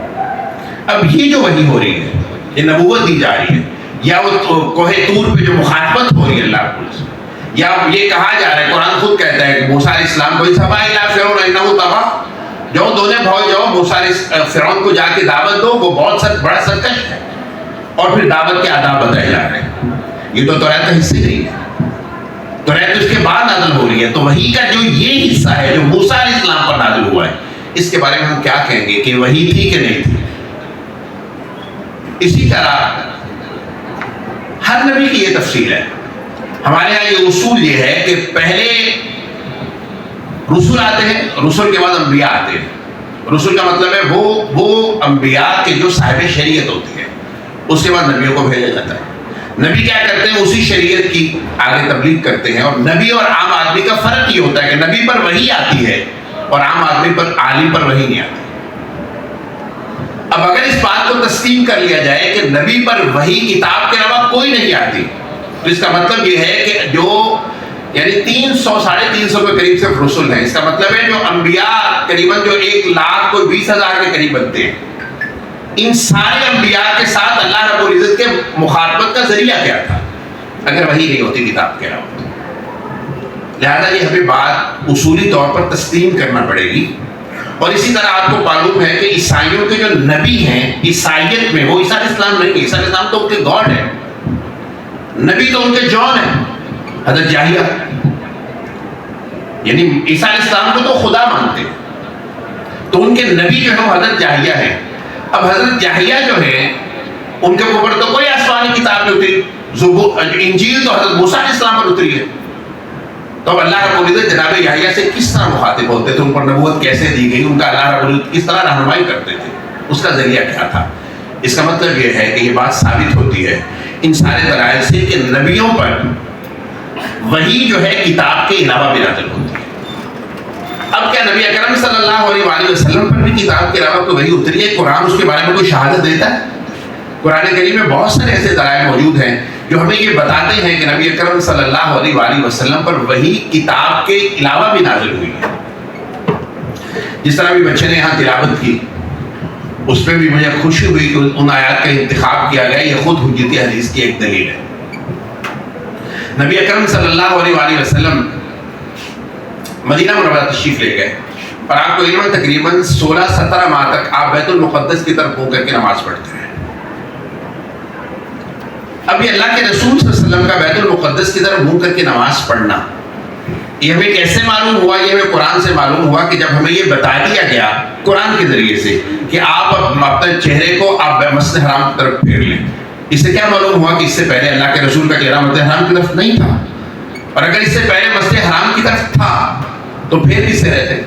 اب یہ جو وحی ہو رہی ہے، یہ نبوت دی جا رہی ہے، یا وہ کوہ طور پہ جو مخاطبت ہو رہی ہے اللہ رب العزت، یا یہ کہا جا رہا ہے، قرآن خود کہتا ہے کہ موسیٰ علیہ السلام کو اذهبا إِلَىٰ فِرْعَوْنَ إِنَّهُ طَغَىٰ، جو دونوں بھائی جاؤ موسیٰ علیہ فرعون کو جا کے دعوت دو، وہ بہت بڑا سرکش ہے، اور پھر دعوت کے آداب بتائے جا رہے ہیں۔ یہ تو توریت کا حصہ نہیں ہے، توریت اس کے بعد نازل ہو رہی ہے، تو وحی کا جو یہ حصہ ہے جو موسیٰ علیہ السلام پر نازل ہوا ہے، اس کے بارے میں ہم کیا کہیں گے کہ وحی تھی کہ نہیں تھی؟ اسی طرح ہر نبی کی یہ تفصیل ہے۔ ہمارے ہاں یہ اصول یہ ہے کہ پہلے رسول آتے ہیں، رسول کے بعد انبیاء آتے ہیں۔ رسول کا مطلب ہے وہ انبیاء کے جو صاحب شریعت ہوتی ہے، اس کے بعد نبیوں کو بھیجا جاتا ہے۔ نبی کیا کرتے ہیں؟ اسی شریعت کی آگے تبلیغ کرتے ہیں، اور نبی اور عام آدمی کا فرق یہ ہوتا ہے کہ نبی پر وحی آتی ہے اور عام آدمی پر، عالم پر وحی نہیں آتی۔ اب اگر اس بات کو تسلیم کر لیا جائے کہ نبی پر وحی کتاب کے علاوہ کوئی نہیں آتی، تو اس کا مطلب یہ ہے کہ جو یعنی 300-350 کے قریب صرف رسول ہیں، اس کا مطلب ہے جو انبیاء قریباً جو 1,00,000 کوئی 20,000 کے قریب بنتے ہیں، ان سارے انبیاء کے ساتھ اللہ رب العزت کے مخاطبت کا ذریعہ کیا تھا اگر وحی نہیں ہوتی کتاب کے علاوہ؟ لہذا یہ ہمیں بات اصولی طور پر تسلیم کرنا پڑے گی۔ اور اسی طرح آپ کو معلوم ہے کہ عیسائیوں کے جو نبی ہیں عیسائیت میں، وہ عیسیٰ علیہ السلام نہیں، عیسیٰ علیہ السلام تو ان کے گاڈ ہے، نبی تو ان کے جان ہے، حضرت یحییٰ، یعنی عیسیٰ علیہ السلام کو تو خدا مانتے ہیں، تو ان کے نبی جو ہے وہ حضرت یحییٰ ہے۔ اب حضرت یحییٰ جو ہے ان کے اوپر تو کوئی آسمانی کتاب نہیں اتری، انجیل تو حضرت موسیٰ علیہ السلام پر اتری ہے، تو اب اللہ رب العزت جناب یحییٰ سے کس طرح مخاطب ہوتے تھے، ان پر نبوت کیسے دی گئی، ان کا اللہ رب العزت کس طرح رہنمائی کرتے تھے، اس کا ذریعہ کیا تھا؟ اس کا مطلب یہ ہے کہ یہ بات ثابت ہوتی ہے ان سارے دلائل سے کہ نبیوں پر وحی جو ہے کتاب کے علاوہ بھی نازل ہوتی ہے۔ اب کیا نبی اکرم صلی اللہ علیہ وسلم پر بھی کتاب کے علاوہ کوئی وحی اتری ہے؟ قرآن اس کے بارے میں کوئی شہادت دیتا ہے؟ قرآن کریم میں بہت سارے ایسے دلائل موجود ہیں جو ہمیں یہ بتاتے ہیں کہ نبی اکرم صلی اللہ علیہ وآلہ وسلم پر وحی کتاب کے علاوہ بھی نازل ہوئی ہے. جس طرح بھی بچے نے یہاں تلاوت کی، اس میں بھی مجھے خوشی ہوئی کہ ان آیات کا انتخاب کیا گیا. یہ خود حجت حدیث کی ایک دلیل ہے. نبی اکرم صلی اللہ علیہ وآلہ وسلم مدینہ منورہ تشریف لے گئے اور آپ کو علم تقریباً 16-17 ماہ تک آپ بیت المقدس کی طرف ہو کر کے نماز پڑھتے ہیں. اب یہ اللہ کے رسول صلی اللہ علیہ وسلم کا بیت المقدس کی طرف منہ کر کے نماز پڑھنا، یہ ہمیں کیسے معلوم ہوا؟ یہ ہمیں قرآن سے معلوم ہوا کہ جب ہمیں یہ بتا دیا گیا قرآن کے ذریعے سے کہ آپ اپنے چہرے کو آپ مسجد حرام کی طرف پھیر لیں. اس سے کیا معلوم ہوا کہ اس سے پہلے اللہ کے رسول کا چہرہ مسجد حرام کی طرف نہیں تھا، اور اگر اس سے پہلے مسجد حرام کی طرف تھا تو پھر کس سے رہتے؟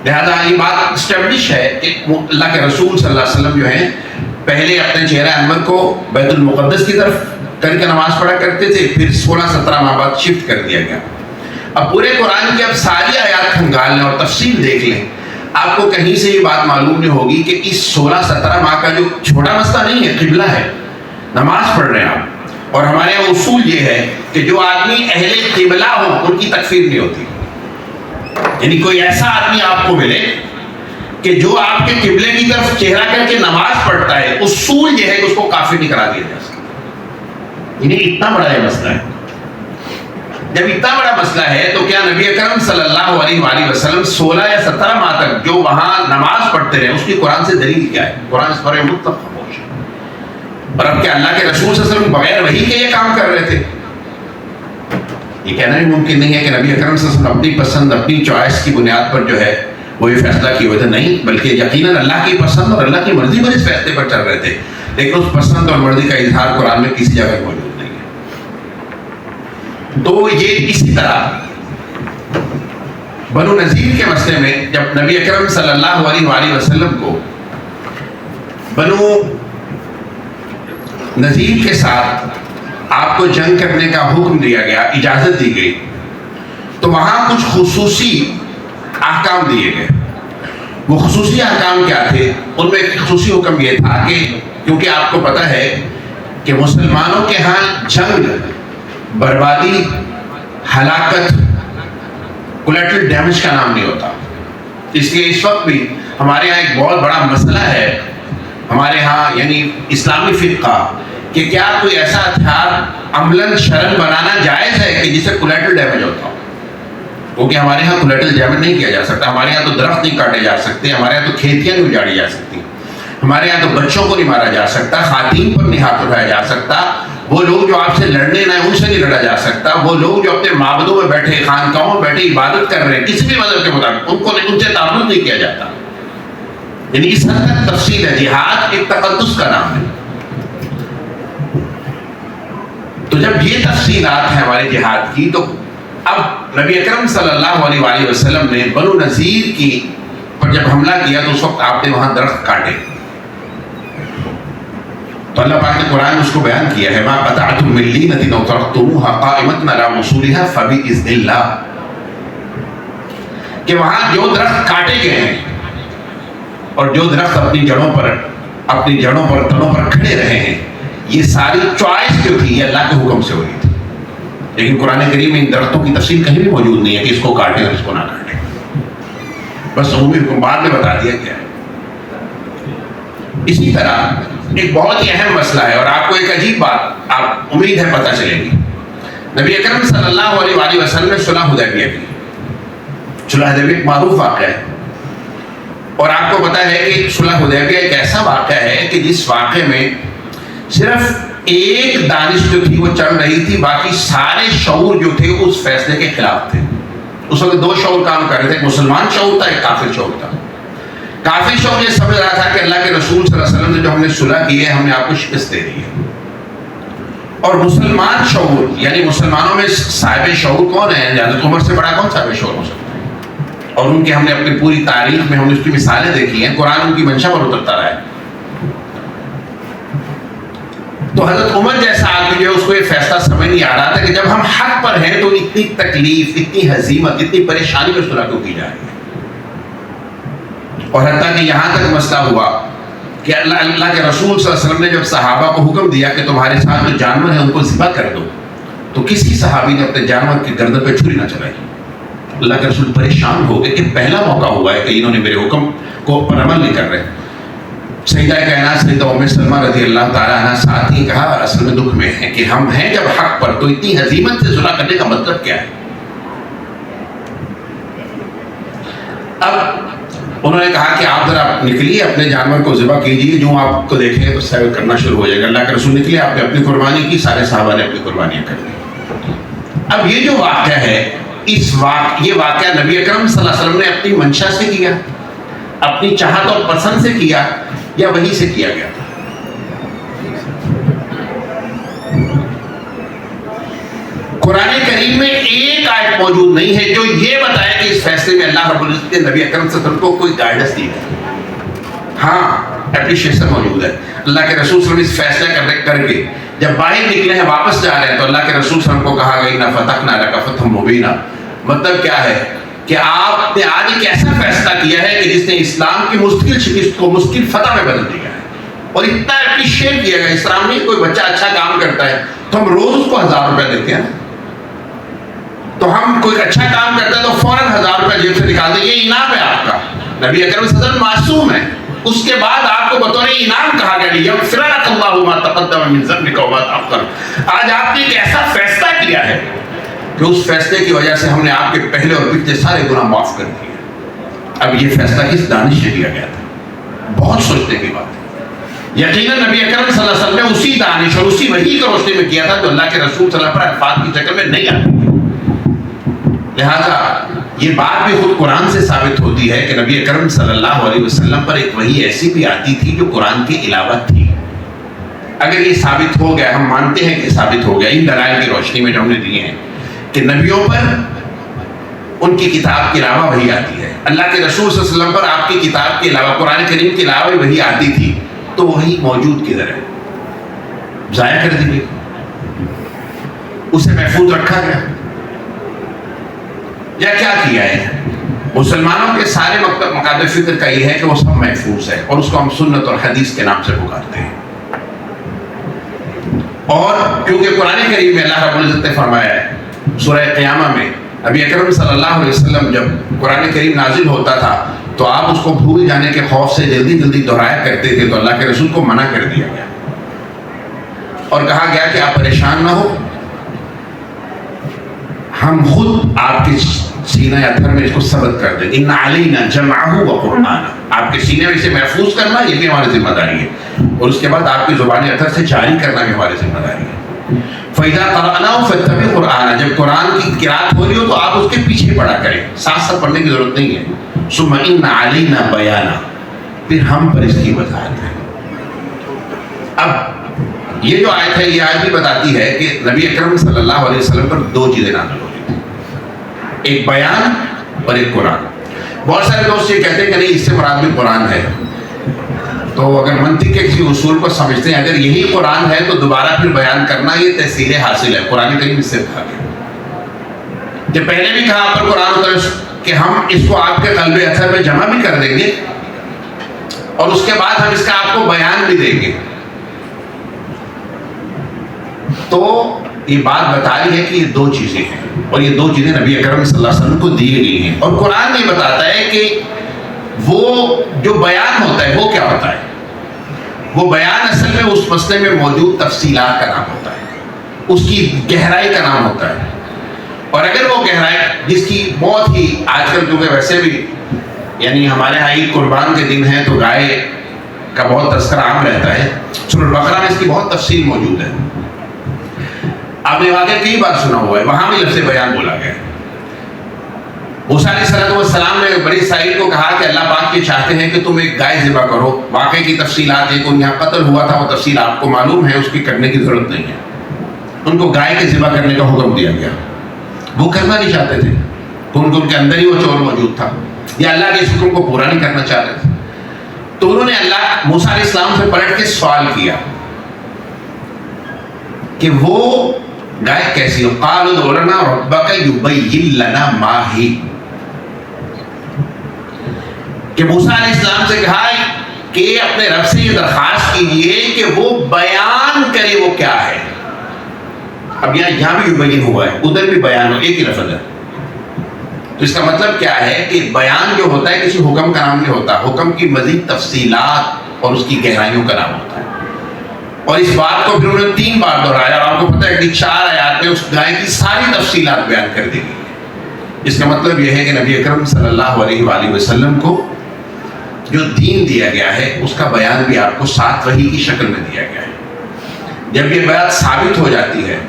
لہذا یہ بات اسٹیبلش ہے کہ اللہ کے رسول صلی اللہ علیہ وسلم جو ہیں پہلے اپنے چہرہ انور کو بیت المقدس کی طرف کر کے نماز پڑھا کرتے تھے، پھر 16-17 ماہ بعد شفٹ کر دیا گیا. اب پورے قرآن کی اب ساری آیات کھنگال لیں اور تفصیل دیکھ لیں، آپ کو کہیں سے یہ بات معلوم نہیں ہوگی کہ اس 16-17 ماہ کا جو چھوٹا مسئلہ نہیں ہے، قبلہ ہے، نماز پڑھ رہے ہیں آپ. اور ہمارے یہاں اصول یہ ہے کہ جو آدمی اہل قبلہ ہو ان کی تکفیر نہیں ہوتی. یعنی کوئی ایسا آدمی آپ کو ملے کہ جو آپ کے قبلے کی طرف چہرہ کر کے نماز پڑھتا ہے، اصول یہ ہے کہ اس کو کافر نہیں کرا دیا جا سکتا. یعنی اتنا بڑا یہ مسئلہ ہے. جب اتنا بڑا مسئلہ ہے تو کیا نبی اکرم صلی اللہ علیہ وآلہ وسلم 16 یا 17 ماہ تک جو وہاں نماز پڑھتے رہے، اس کی قرآن سے دلیل کیا ہے؟ قرآن اس پر مطلق خاموش ہے. اور اب کیا اللہ کے رسول صلی اللہ علیہ وسلم بغیر وحی کے یہ کام کر رہے تھے؟ یہ کہنا بھی ممکن نہیں ہے کہ نبی اکرم صلی اللہ علیہ وسلم اپنی پسند اپنی چوائس کی بنیاد پر جو ہے وہ یہ فیصلہ کیے ہوئے تھے. نہیں، بلکہ یقیناً اللہ کی پسند اور اللہ کی مرضی پر اس فیصلے پر چل رہے تھے. لیکن اس پسند اور مرضی کا اظہار قرآن میں کسی جگہ موجود نہیں ہے. تو یہ اسی طرح بنو نذیر کے مسئلے میں جب نبی اکرم صلی اللہ علیہ وآلہ وسلم کو بنو نذیر کے ساتھ آپ کو جنگ کرنے کا حکم دیا گیا، اجازت دی گئی، تو وہاں کچھ خصوصی احکام دیے گئے. وہ خصوصی احکام کیا تھے؟ ان میں ایک خصوصی حکم یہ تھا کہ کیونکہ آپ کو پتہ ہے کہ مسلمانوں کے ہاں جنگ بربادی، ہلاکت، کولیٹرل ڈیمیج کا نام نہیں ہوتا. اس لیے اس وقت بھی ہمارے ہاں ایک بہت بڑا مسئلہ ہے ہمارے ہاں، یعنی اسلامی فرقہ، کہ کیا کوئی ایسا ہتھیار عملاً شرعاً بنانا جائز ہے کہ جس سے کولیٹرل ڈیمیج ہوتا ہو. کیونکہ ہمارے ہاں کولیٹرل ڈیمیج نہیں کیا جا سکتا. ہمارے یہاں تو درخت نہیں کاٹے جا سکتے، ہمارے یہاں تو کھیتیاں نہیں اجاڑی جا سکتی، ہمارے یہاں تو بچوں کو نہیں مارا جا سکتا، خواتین پر نہیں ہاتھ اٹھایا جا سکتا، وہ لوگ جو آپ سے لڑنے نہ ان سے نہیں لڑا جا سکتا، وہ لوگ جو اپنے معبدوں میں بیٹھے، خانقاہوں میں بیٹھے عبادت کر رہے ہیں کسی بھی مذہب کے مطابق، ان سے تعامل نہیں کیا جاتا. یعنی اس حد تک تفصیل ہے. جہاد ایک تقدس کا نام ہے. تو جب یہ تفصیلات ہیں ہمارے جہاد کی، تو اب نبی اکرم صلی اللہ علیہ وآلہ وسلم نے بنو نذیر کی پر جب حملہ کیا تو اس وقت آپ نے وہاں درخت کاٹے. تو اللہ پاک نے قرآن اس کو بیان کیا ہے، ما قطعتم من لینۃ او ترکتموها قائمۃ علی اصولها فباذن اللہ، کہ وہاں جو درخت کاٹے گئے ہیں اور جو درخت اپنی جڑوں پر تنوں پر کھڑے رہے ہیں، یہ ساری چوائس جو تھی یہ اللہ کے حکم سے ہوئی تھی. لیکن قرآن کریم میں ان درختوں کی تفصیل کہیں بھی موجود نہیں ہے کہ اس کو کاٹیں اور اس کو نہ کاٹیں. بس عمومی حکم بعد میں بتا دیا گیا ہے. اسی طرح ایک بہت ہی اہم مسئلہ ہے اور آپ کو ایک عجیب بات آپ امید ہے پتہ چلے گی. نبی اکرم صلی اللہ علیہ وآلہ وسلم نے صلح حدیبیہ کی. صلح حدیبیہ ایک معروف واقعہ ہے اور آپ کو پتہ ہے کہ صلح حدیبیہ ایک ایسا واقعہ ہے کہ جس واقعے میں صرف ایک دانش جو تھی وہ چل رہی تھی، باقی سارے شعور جو تھے اس فیصلے کے خلاف تھے. اس وقت دو شعور کام کر رہے تھے، ایک مسلمان شعور تھا، ایک کافر شعور تھا. کافر شعور یہ سمجھ رہا تھا کہ اللہ کے رسول صلی اللہ علیہ وسلم نے جو ہم نے صلح کی ہے ہم نے آپ کو شکست دے دی ہے. اور مسلمان شعور یعنی مسلمانوں میں صاحب شعور کون ہے؟ حضرت عمر سے بڑا کون صاحب شعور ہو سکتا ہے؟ اور ان کے ہم نے اپنی پوری تاریخ میں ہم نے اس کی مثالیں دیکھی ہیں، قرآن ان کی منشا پر اترتا رہا ہے. تو حضرت عمر جیسا آدمی جو ہے اس کو یہ فیصلہ سمجھ نہیں آ رہا تھا کہ جب ہم حق پر ہیں تو اتنی تکلیف، اتنی ہزیمت، اتنی پریشانی میں صلح کیوں کی جا رہی ہے. اور حتیٰ کہ یہاں تک مسئلہ ہوا کہ اللہ کے رسول صلی اللہ علیہ وسلم نے جب صحابہ کو حکم دیا کہ تمہارے ساتھ جو جانور ہیں ان کو ذبح کر دو، تو کسی صحابی نے اپنے جانور کی گردن پہ چھری نہ چلائی. اللہ کے رسول پریشان ہو گئے کہ پہلا موقع ہوا ہے کہ انہوں نے میرے حکم کو پر عمل نہیں کر رہے. سیدہ کائنات سیدہ ام سلمہ رضی اللہ تعالیٰ عنہ ساتھ ہی کہا اصل میں دکھ میں ہے کہ ہم ہیں جب حق پر تو اتنی ہزیمت سے صلح کرنے کا مطلب کیا ہے. اب انہوں نے کہا کہ آپ ذرا نکلیے اپنے جانور کو ذبح کیجیے، جو آپ کو دیکھیں تو سیر کرنا شروع ہو جائے گا. اللہ کے رسول نکلے، آپ نے اپنی قربانی کی، سارے صحابہ نے اپنی قربانیاں کر لی. اب یہ جو واقعہ ہے، یہ واقعہ نبی اکرم صلی اللہ علیہ وسلم نے اپنی منشا سے کیا، اپنی چاہت اور پسند سے کیا، یا وہی سے کیا گیا تھا؟ قرآن کریم میں ایک آیت موجود نہیں ہے جو یہ بتائے کہ اس فیصلے میں اللہ رب العزت نے نبی اکرم صلی اللہ علیہ وسلم کو کوئی گائیڈنس دی ہے. ہاں اپریشیشن موجود ہے. اللہ کے رسول صلی اللہ علیہ وسلم اس فیصلہ کر کے جب باہر نکلے ہیں، واپس جا رہے ہیں، تو اللہ کے رسول صلی اللہ علیہ وسلم کو کہا گئی نہ فتحنا لک فتحا مبینا. مطلب کیا ہے کہ آپ نے آج ایک ایسا فیصلہ کیا ہے کہ جس نے اسلام کی مستقل شکست کو مستقل فتح میں بدل دیا ہے. اور اتنا اپریشیٹ کیا گیا. اسلام میں کوئی بچہ اچھا کام کرتا ہے تو ہم روز اس کو 1000 روپے دیتے ہیں، تو ہم کوئی اچھا کام کرتا ہے تو فوراً 1000 روپے جیب سے نکال دیں، یہ انعام ہے آپ کا. نبی اکرم صلی اللہ علیہ وسلم معصوم ہے، اس کے بعد آپ کو بطور انعام کہا گیا یغفر لک اللہ ما تقدم من ذنبک وما تأخر. آج آپ نے ایک ایسا فیصلہ کیا ہے کہ اس فیصلے کی وجہ سے ہم نے آپ کے پہلے اور پچھلے سارے گناہ معاف کر دیے. اب یہ فیصلہ کس دانش سے کیا گیا تھا؟ بہت سوچنے کی بات ہے. یقیناً نبی اکرم صلی اللہ علیہ وسلم نے اسی دانش اور اسی وحی کی روشنی میں کیا تھا جو اللہ کے رسول صلی اللہ علیہ وسلم پر الفاظ کی شکل میں نہیں آتی. لہٰذا یہ بات بھی خود قرآن سے ثابت ہوتی ہے کہ نبی اکرم صلی اللہ علیہ وسلم پر ایک وحی ایسی بھی آتی تھی جو قرآن کے علاوہ تھی. اگر یہ ثابت ہو گیا، ہم مانتے ہیں کہ ثابت ہو گیا ان دلائل کی روشنی میں جو ہم نے دیے ہیں کہ نبیوں پر ان کی کتاب کے علاوہ وحی آتی ہے. اللہ کے رسول صلی اللہ علیہ وسلم پر آپ کی کتاب کے علاوہ قرآن کریم کے علاوہ وحی آتی تھی، تو وہی موجود کدھر ہے؟ ضائع کر دی گئی، اسے محفوظ رکھا گیا یا کیا کیا ہے؟ مسلمانوں کے سارے مقاصد فکر کا یہ ہے کہ وہ سب محفوظ ہے، اور اس کو ہم سنت اور حدیث کے نام سے پکارتے ہیں. اور کیونکہ قرآن کریم میں اللہ رب العزت نے فرمایا ہے سورہ قیامہ میں، نبی اکرم صلی اللہ علیہ وسلم جب قرآن کریم نازل ہوتا تھا تو آپ اس کو بھول جانے کے خوف سے جلدی جلدی دہرایا کرتے تھے، تو اللہ کے رسول کو منع کر دیا گیا اور کہا گیا کہ آپ پریشان نہ ہو، ہم خود آپ کے سینہ اتھر میں اس کو ثبت کر دیں. ان علینا جمعہ و قرآن، آپ کے سینے میں اسے محفوظ کرنا یہ بھی ہماری ذمہ داری ہے، اور اس کے بعد آپ کی زبان اتھر سے جاری کرنا بھی ہماری ذمہ داری ہے. فَإِذَا قَرَأْنَاهُ فَاتَّبِعْ قُرْآنَهُ، جب قرآن کی قرات ہو رہی ہو تو آپ اس کے پیچھے پڑھا کریں، ساتھ ساتھ پڑھنے کی ضرورت نہیں ہے. ثُمَّ إِنَّ عَلَيْنَا بَيَانَهُ، پھر ہم پر اس کی وضاحت ہے. اب یہ جو آیت ہے، یہ آیت بھی بتاتی ہے کہ نبی اکرم صلی اللہ علیہ وسلم پر دو چیزیں نازل ہو رہی تھیں، ایک بیان اور ایک قرآن. بہت سارے دوست یہ کہتے ہیں کہ نہیں اس سے مراد بھی قرآن ہے. تو اگر منطق کے کسی اصول کو سمجھتے ہیں، اگر یہی قرآن ہے تو دوبارہ پھر بیان کرنا یہ تحصیل حاصل ہے. قرآن کریم اس سے کہا گیا کہ پہلے بھی کہا پر قرآن اترا کہ ہم اس کو آپ کے قلب اثر میں جمع بھی کر دیں گے، اور اس کے بعد ہم اس کا آپ کو بیان بھی دیں گے. تو یہ بات بتا رہی ہے کہ یہ دو چیزیں ہیں، اور یہ دو چیزیں نبی اکرم صلی اللہ علیہ وسلم کو دی گئی ہیں. اور قرآن یہ بتاتا ہے کہ وہ جو بیان ہوتا ہے وہ کیا ہوتا ہے. وہ بیان اصل میں اس مسئلے میں موجود تفصیلات کا نام ہوتا ہے، اس کی گہرائی کا نام ہوتا ہے. اور اگر وہ گہرائی جس کی بہت ہی آج کل کیونکہ ویسے بھی یعنی ہمارے یہاں عید قربان کے دن ہیں تو گائے کا بہت تذکرہ عام رہتا ہے. سورۃ البقرہ میں اس کی بہت تفصیل موجود ہے. آپ نے واقعہ کئی بار سنا ہوا ہے، وہاں بھی لفظ بیان بولا گیا. موسیٰ علیہ السلام نے بنی اسرائیل کو کہا کہ اللہ پاک یہ چاہتے ہیں کہ تم ایک گائے ذبح کرو. واقعے کی تفصیلات ایک ان یہاں قتل ہوا تھا، وہ تفصیل آپ کو معلوم ہے، اس کی کرنے کی ضرورت نہیں ہے. ان کو گائے کے ذبح کرنے کا حکم دیا گیا. وہ کرنا نہیں چاہتے تھے کیونکہ ان کے اندر ہی وہ چور موجود تھا، یا اللہ کے اس حکم کو پورا نہیں کرنا چاہ رہے تھے. تو انہوں نے اللہ موسیٰ علیہ السلام سے پلٹ کے سوال کیا کہ وہ گائے کیسی ہو. قالوا ادع لنا ربک یبین لنا ما ہی، کہ موسیٰ علیہ السلام سے کہا کہ اپنے رب سے یہ درخواست کیجئے کہ وہ بیان کرے وہ کیا ہے. اب یہاں بھی یبین ہوا ہے، ادھر بھی بیان ہو، ایک ہی لفظ ہے. تو اس کا مطلب کیا ہے کہ بیان جو ہوتا ہے کسی حکم کا نام نہیں ہوتا، حکم کی مزید تفصیلات اور اس کی گہرائیوں کا نام ہوتا ہے. اور اس بات کو پھر انہوں نے 3 بار دہرایا، اور آپ کو پتہ ہے کہ 4 آیات میں اس گائے کی ساری تفصیلات بیان کر دی گئی. اس کا مطلب یہ ہے کہ نبی اکرم صلی اللہ علیہ وآلہ وسلم کو جو دین دیا گیا ہے اس کا بیان بھی آپ کو 7 وحی کی شکل میں دیا گیا ہے. جب یہ بات ثابت ہو جاتی ہے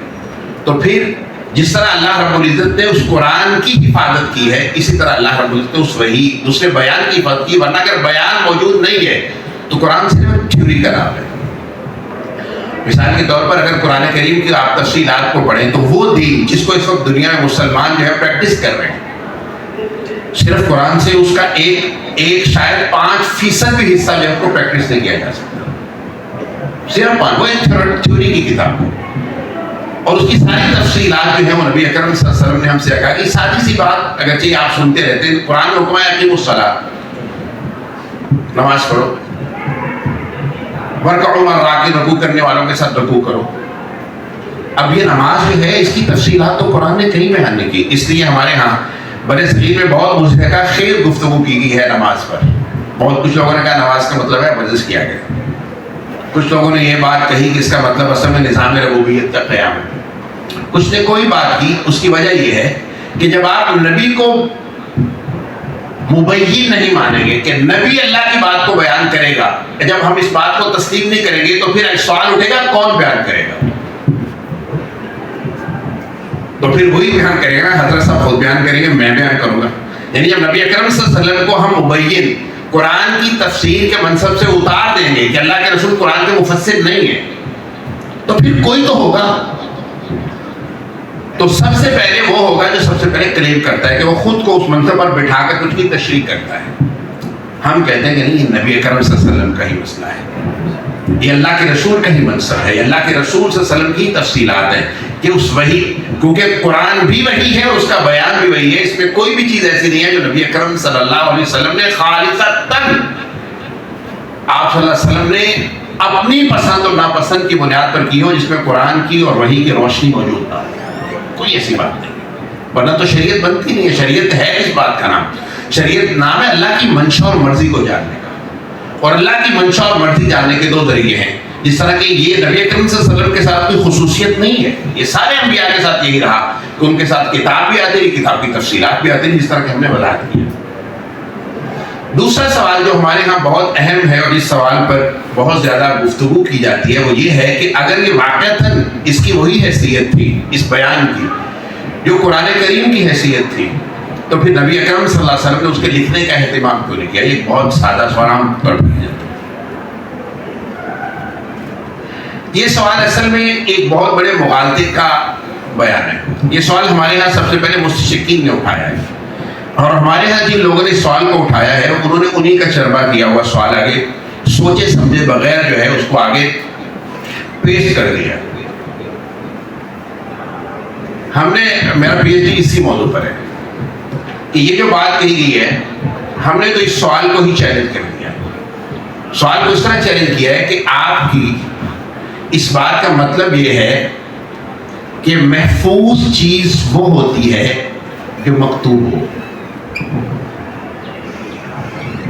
تو پھر جس طرح اللہ رب العزت نے اس قرآن کی حفاظت کی ہے، اسی طرح اللہ رب العزت نے اس وحی دوسرے بیان کی حفاظت کی. ورنہ اگر بیان موجود نہیں ہے تو قرآن صرف تھیوری کا نام ہے. مثال کے طور پر اگر قرآن کریم کی آپ تفصیلات کو پڑھیں تو وہ دین جس کو اس وقت دنیا میں مسلمان جو ہے پریکٹس کر رہے ہیں، صرف قرآن سے اس کا ایک شاید 5% بھی حصہ جو ہے کو پریکٹس نہیں کیا جا سکتا. صرف 5، وہ ایک تھیوری کی کتاب ہے. اور اس کی ساری تفصیلات جو ہیں وہ نبی اکرم صلی اللہ علیہ وسلم نے ہم سے کہا کہ سادی سی بات اگرچہ آپ سنتے رہتے ہیں، قرآن میں حکم ہے اقیموا الصلاۃ، نماز پڑھو، وارکعوا مع الراکعین، رکوع کرنے والوں کے ساتھ رکوع کرو. اب یہ نماز جو ہے اس کی تفصیلات تو قرآن نے کہیں بیان نہیں کی. اس لیے ہمارے ہاں بڑے صغیر میں بہت مضحکہ خیز گفتگو کی گئی ہے نماز پر. کچھ لوگوں نے کہا نماز کا مطلب ہے ورزش کیا گیا. کچھ لوگوں نے یہ بات کہی کہ اس کا مطلب اصل میں نظام ربوبیت کا قیام ہے. کچھ نے کوئی بات کی. اس کی وجہ یہ ہے کہ جب آپ نبی کو مبین نہیں مانیں گے کہ نبی اللہ کی بات کو بیان کرے گا، جب ہم اس بات کو تسلیم نہیں کریں گے تو پھر سوال اٹھے گا کون بیان کرے گا. تو پھر وہی بیان کرے گا، حضرت صاحب خود بیان کریں گے، میں بیان کروں گا. یعنی جب نبی اکرم صلی اللہ علیہ وسلم کو ہم مبین قرآن کی تفسیر کے منصب سے اتار دیں گے کہ اللہ کے رسول قرآن کے مفسر نہیں ہے، تو پھر کوئی تو ہوگا. تو سب سے پہلے وہ ہوگا جو سب سے پہلے کلیم کرتا ہے کہ وہ خود کو اس منصب پر بٹھا کر کچھ بھی تشریح کرتا ہے. ہم کہتے ہیں کہ نہیں، یہ نبی اکرم صلی اللہ علیہ وسلم کا ہی مسئلہ ہے، یہ اللہ کے رسول کا ہی منصب ہے، یہ اللہ کے رسول صلی اللہ علیہ وسلم کی تفصیلات ہیں کہ اس وحی، کیونکہ قرآن بھی وحی ہے، اس کا بیان بھی وحی ہے. اس میں کوئی بھی چیز ایسی نہیں ہے جو نبی اکرم صلی اللہ علیہ وسلم نے خالصتاً، آپ صلی اللہ علیہ وسلم نے اپنی پسند اور ناپسند کی بنیاد پر کی ہو، جس میں قرآن کی اور وحی کی روشنی موجود نہ ہو. کوئی ایسی بات نہیں، ورنہ تو شریعت بنتی نہیں ہے. شریعت ہے اس بات کا نام، شریعت نام ہے اللہ کی منشا اور مرضی کو جاننے کا. اور اللہ کی منشا اور مرضی جاننے کے 2 ذریعے ہیں. جس طرح کہ یہ نبی اکرم صلی اللہ علیہ وسلم کے ساتھ کوئی خصوصیت نہیں ہے، یہ سارے انبیاء کے ساتھ یہی رہا کہ ان کے ساتھ کتاب بھی آتی ہے، کتاب کی تفصیلات بھی آتی ہیں، جس طرح کہ ہم نے وضاحت کی. دوسرا سوال جو ہمارے ہاں بہت اہم ہے اور اس سوال پر بہت زیادہ گفتگو کی جاتی ہے، وہ یہ ہے کہ اگر یہ واقعتاً اس کی وہی حیثیت تھی اس بیان کی جو قرآن کریم کی حیثیت تھی، تو پھر نبی اکرم صلی اللہ علیہ وسلم نے اس کے لکھنے کا اہتمام کیوں نہیں کیا؟ یہ بہت سادہ سوال ہم پر بھیجا. یہ سوال اصل میں ایک بہت بڑے مغالطے کا بیان ہے. یہ سوال ہمارے یہاں سب سے پہلے مستشرقین نے اٹھایا ہے، اور ہمارے ہاں جن لوگوں نے اس سوال کو اٹھایا ہے انہوں نے انہی کا چربا کیا ہوا سوال آگے سوچے سمجھے بغیر جو ہے اس کو آگے پیش کر دیا. ہم نے، میرا پی ایچ ڈی اسی موضوع پر ہے کہ یہ جو بات کہی گئی ہے، ہم نے تو اس سوال کو ہی چیلنج کر دیا. سوال کو اس طرح چیلنج کیا ہے کہ آپ کی اس بات کا مطلب یہ ہے کہ محفوظ چیز وہ ہوتی ہے جو مکتوب ہو.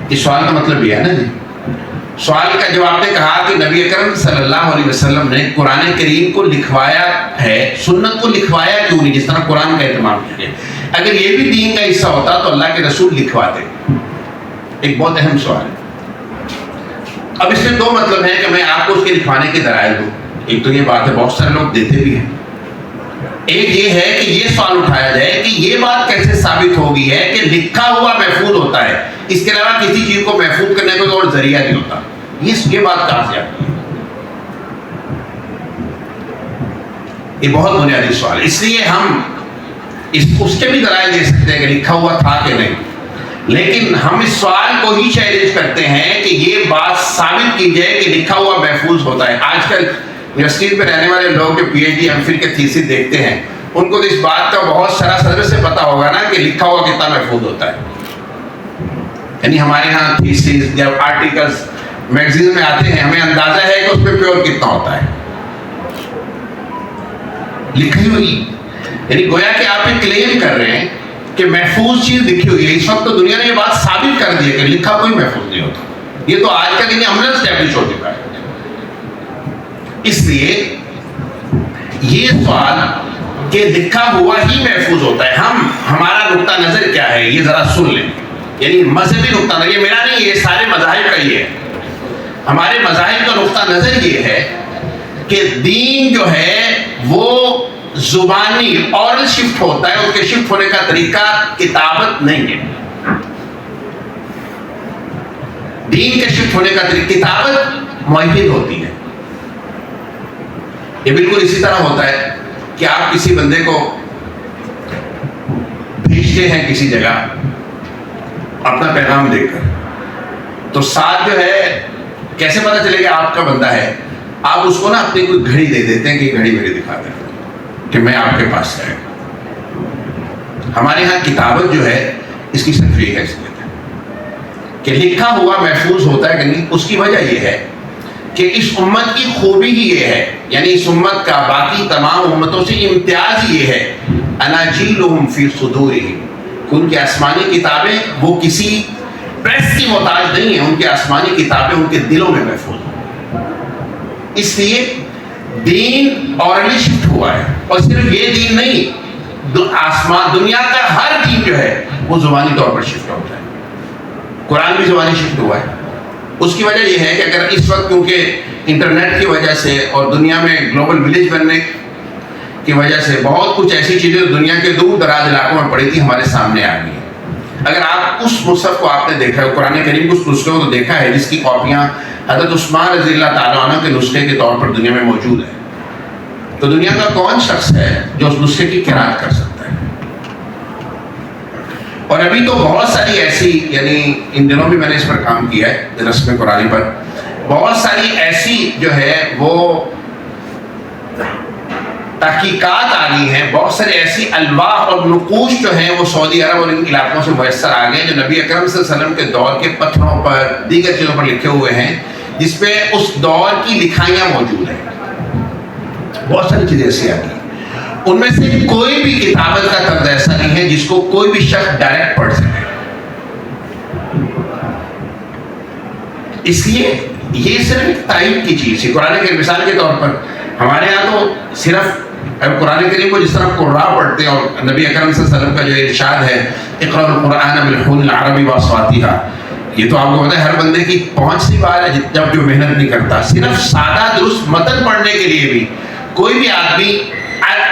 اس سوال کا مطلب یہ ہے نا جی. سوال کا جب آپ نے کہا کہ نبی اکرم صلی اللہ علیہ وسلم نے قرآن کریم کو لکھوایا ہے، سنت کو لکھوایا کیوں نہیں جس طرح قرآن کا اہتمام کیا؟ اگر یہ بھی دین کا حصہ ہوتا تو اللہ کے رسول لکھواتے. ایک بہت اہم سوال ہے. اب اس میں 2 مطلب ہیں کہ میں آپ کو اس کے لکھوانے کے دلائل دوں. ایک تو یہ بات ہے بہت سارے لوگ دیتے بھی ہیں. ایک یہ ہے کہ یہ سوال اٹھایا جائے کہ یہ بات کیسے ثابت ہوگی ہے کہ لکھا ہوا محفوظ ہوتا ہے، اس کے علاوہ کسی چیز کو محفوظ کرنے کا کوئی اور ذریعہ نہیں ہوتا. یہ بات کہاں سے آتی ہے؟ یہ بہت بنیادی سوال ہے. اس لیے ہم اس کے بھی دلائل دے سکتے ہیں کہ لکھا ہوا تھا کہ نہیں، لیکن ہم اس سوال کو ہی چیلنج کرتے ہیں کہ یہ بات ثابت کی جائے کہ لکھا ہوا محفوظ ہوتا ہے. آج کل یونیورسٹی پہ رہنے والے لوگ جو P H D M Phil کے تھیسس دیکھتے ہیں، ان کو تو اس بات کا بہت سراسر سے پتا ہوگا نا کہ لکھا ہوا کتنا محفوظ ہوتا ہے. یعنی ہمارے ہاں تھیسس یا آرٹیکلس میگزین میں آتے ہیں, ہمیں اندازہ ہے کہ اس میں پیور کتنا ہوتا ہے لکھی ہوئی. یعنی گویا کہ آپ یہ کلیم کر رہے ہیں کہ محفوظ چیز لکھی ہوئی ہے. اس وقت تو دنیا نے یہ بات ثابت کر دی ہے کہ لکھا کوئی محفوظ نہیں ہوتا. یہ تو آج کا دن عملاً اسٹیبلش ہو چکا ہے. اس لیے یہ سوال کہ لکھا ہوا ہی محفوظ ہوتا ہے, ہمارا نقطہ نظر کیا ہے یہ ذرا سن لیں. یعنی مذہبی نقطہ نظر, یہ میرا نہیں, یہ سارے مذاہب کا ہی ہے. ہمارے مذاہب کا نقطہ نظر یہ ہے کہ دین جو ہے وہ زبانی اورل شفٹ ہوتا ہے, اس کے شفٹ ہونے کا طریقہ کتابت نہیں ہے. دین کے شفٹ ہونے کا طریقہ کتابت موحد ہوتی ہے. یہ بالکل اسی طرح ہوتا ہے کہ آپ کسی بندے کو بھیجتے ہیں کسی جگہ اپنا پیغام دے کر, تو ساتھ جو ہے کیسے پتہ چلے گا آپ کا بندہ ہے؟ آپ اس کو نا اپنی کوئی گھڑی دے دیتے ہیں کہ گھڑی میری دکھا دیں کہ میں آپ کے پاس آئے. ہمارے ہاں کتابت جو ہے اس کی صرف یہ حیثیت ہے کہ لکھا ہوا محفوظ ہوتا ہے کہ نہیں. اس کی وجہ یہ ہے کہ اس امت کی خوبی ہی یہ ہے, یعنی اس امت کا باقی تمام امتوں سے امتیاز یہ ہے, اناجیلہم فی صدورہم, کہ ان کی آسمانی کتابیں وہ کسی پریس کی محتاج نہیں ہیں, ان کی آسمانی کتابیں ان کے دلوں میں محفوظ ہیں. اس لیے دین اورلی شفٹ ہوا ہے, اور صرف یہ دین نہیں, آسمان دنیا کا ہر دین جو ہے وہ زبانی طور پر شفٹ ہوتا ہے. قرآن بھی زبانی شفٹ ہوا ہے. اس کی وجہ یہ ہے کہ اگر اس وقت کیونکہ انٹرنیٹ کی وجہ سے اور دنیا میں گلوبل ولیج بننے کی وجہ سے بہت کچھ ایسی چیزیں دنیا کے دور دراز علاقوں میں پڑی تھی ہمارے سامنے آ گئی ہیں. اگر آپ اس مصحف کو آپ نے دیکھا ہے, قرآن کریم کو اس نسخے کو دیکھا ہے جس کی کاپیاں حضرت عثمان رضی اللہ تعالیٰ عنہ کے نسخے کے طور پر دنیا میں موجود ہے, تو دنیا کا کون شخص ہے جو اس نسخے کی قرأت کر سکتا ہے؟ اور ابھی تو بہت ساری ایسی, یعنی ان دنوں بھی میں نے اس پر کام کیا ہے رسم قرآنی پر, بہت ساری ایسی جو ہے وہ تحقیقات آ گئی ہیں, بہت سارے ایسی الواح اور نقوش جو ہیں وہ سعودی عرب اور ان علاقوں سے میسر آ گئے جو نبی اکرم صلی اللہ علیہ وسلم کے دور کے پتھروں پر دیگر چیزوں پر لکھے ہوئے ہیں, جس پہ اس دور کی لکھائیاں موجود ہیں. بہت ساری چیزیں ایسی آ گئی, ان میں سے کوئی بھی کتابت کا طرز ایسا نہیں ہے جس کو کوئی بھی شخص ڈائریکٹ پڑھ سکے. اس لیے یہ صرف ایک تائید کی چیز ہے. قرآن کی مثال کے طور پر ہمارے یہاں تو صرف قرآن کریم کو جس طرح قراء پڑھتے ہیں, اور نبی اکرم صلی اللہ علیہ وسلم کا جو ارشاد ہے اقرأ القرآن بالحن العربی واصواتها, یہ تو آپ کو پتہ ہے ہر بندے کی پہنچ سی بات ہے جب جو محنت نہیں کرتا. صرف سادہ درست متن پڑھنے کے لیے بھی کوئی بھی آدمی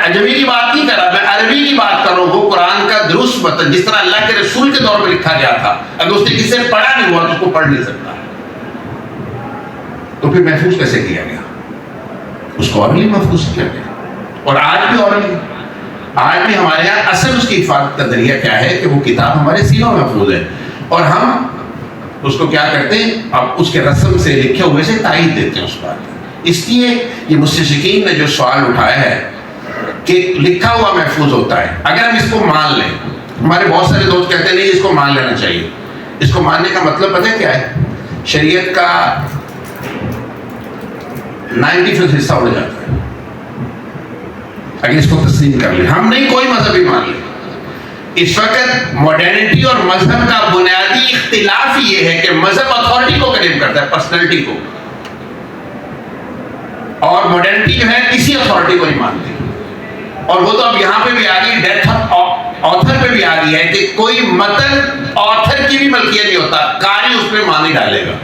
عجمی کی بات نہیں کر رہا, میں عربی کی بات کر رہا ہوں, وہ قرآن کا درست متن جس طرح اللہ کے رسول کے دور میں لکھا گیا تھا, اگر اس نے کسی سے پڑھا نہیں ہوا تو اس کو پڑھ نہیں سکتا. تو پھر محفوظ کیسے کیا گیا؟ اس کو اور نہیں محفوظ کیا گیا. اور آج بھی اور نہیں, آج بھی ہمارے یہاں اصل اس کی حفاظت کا ذریعہ کیا ہے کہ وہ کتاب ہمارے سینوں میں محفوظ ہے, اور ہم اس کو کیا کرتے ہیں, اب اس کے رسم سے لکھے ہوئے سے تائید دیتے ہیں اس بات. اس لیے یہ مستشرقین نے جو سوال اٹھایا ہے کہ لکھا ہوا محفوظ ہوتا ہے, اگر ہم اس کو مان لیں, ہمارے بہت سارے دوست کہتے ہیں نہیں اس کو مان لینا چاہیے. اس کو ماننے کا مطلب پتہ ہے کیا ہے؟ شریعت کا 90% حصہ اڑ جاتا ہے اگر اس کو تسلیم کر لیں. ہم نہیں کوئی مذہب ہی مان لیں. اس وقت ماڈرنٹی اور مذہب کا بنیادی اختلاف یہ ہے کہ مذہب اتھارٹی کو کلیم کرتا ہے, پرسنالٹی کو, اور ماڈرنٹی جو ہے کسی اتھارٹی کو نہیں مانتی. اور وہ تو اب یہاں پہ بھی آ گئی, ڈیتھ آتھر پہ بھی آ گئی ہے کہ کوئی متن آتھر کی بھی ملکیت نہیں ہوتا, قاری اس پہ مان نہیں ڈالے گا.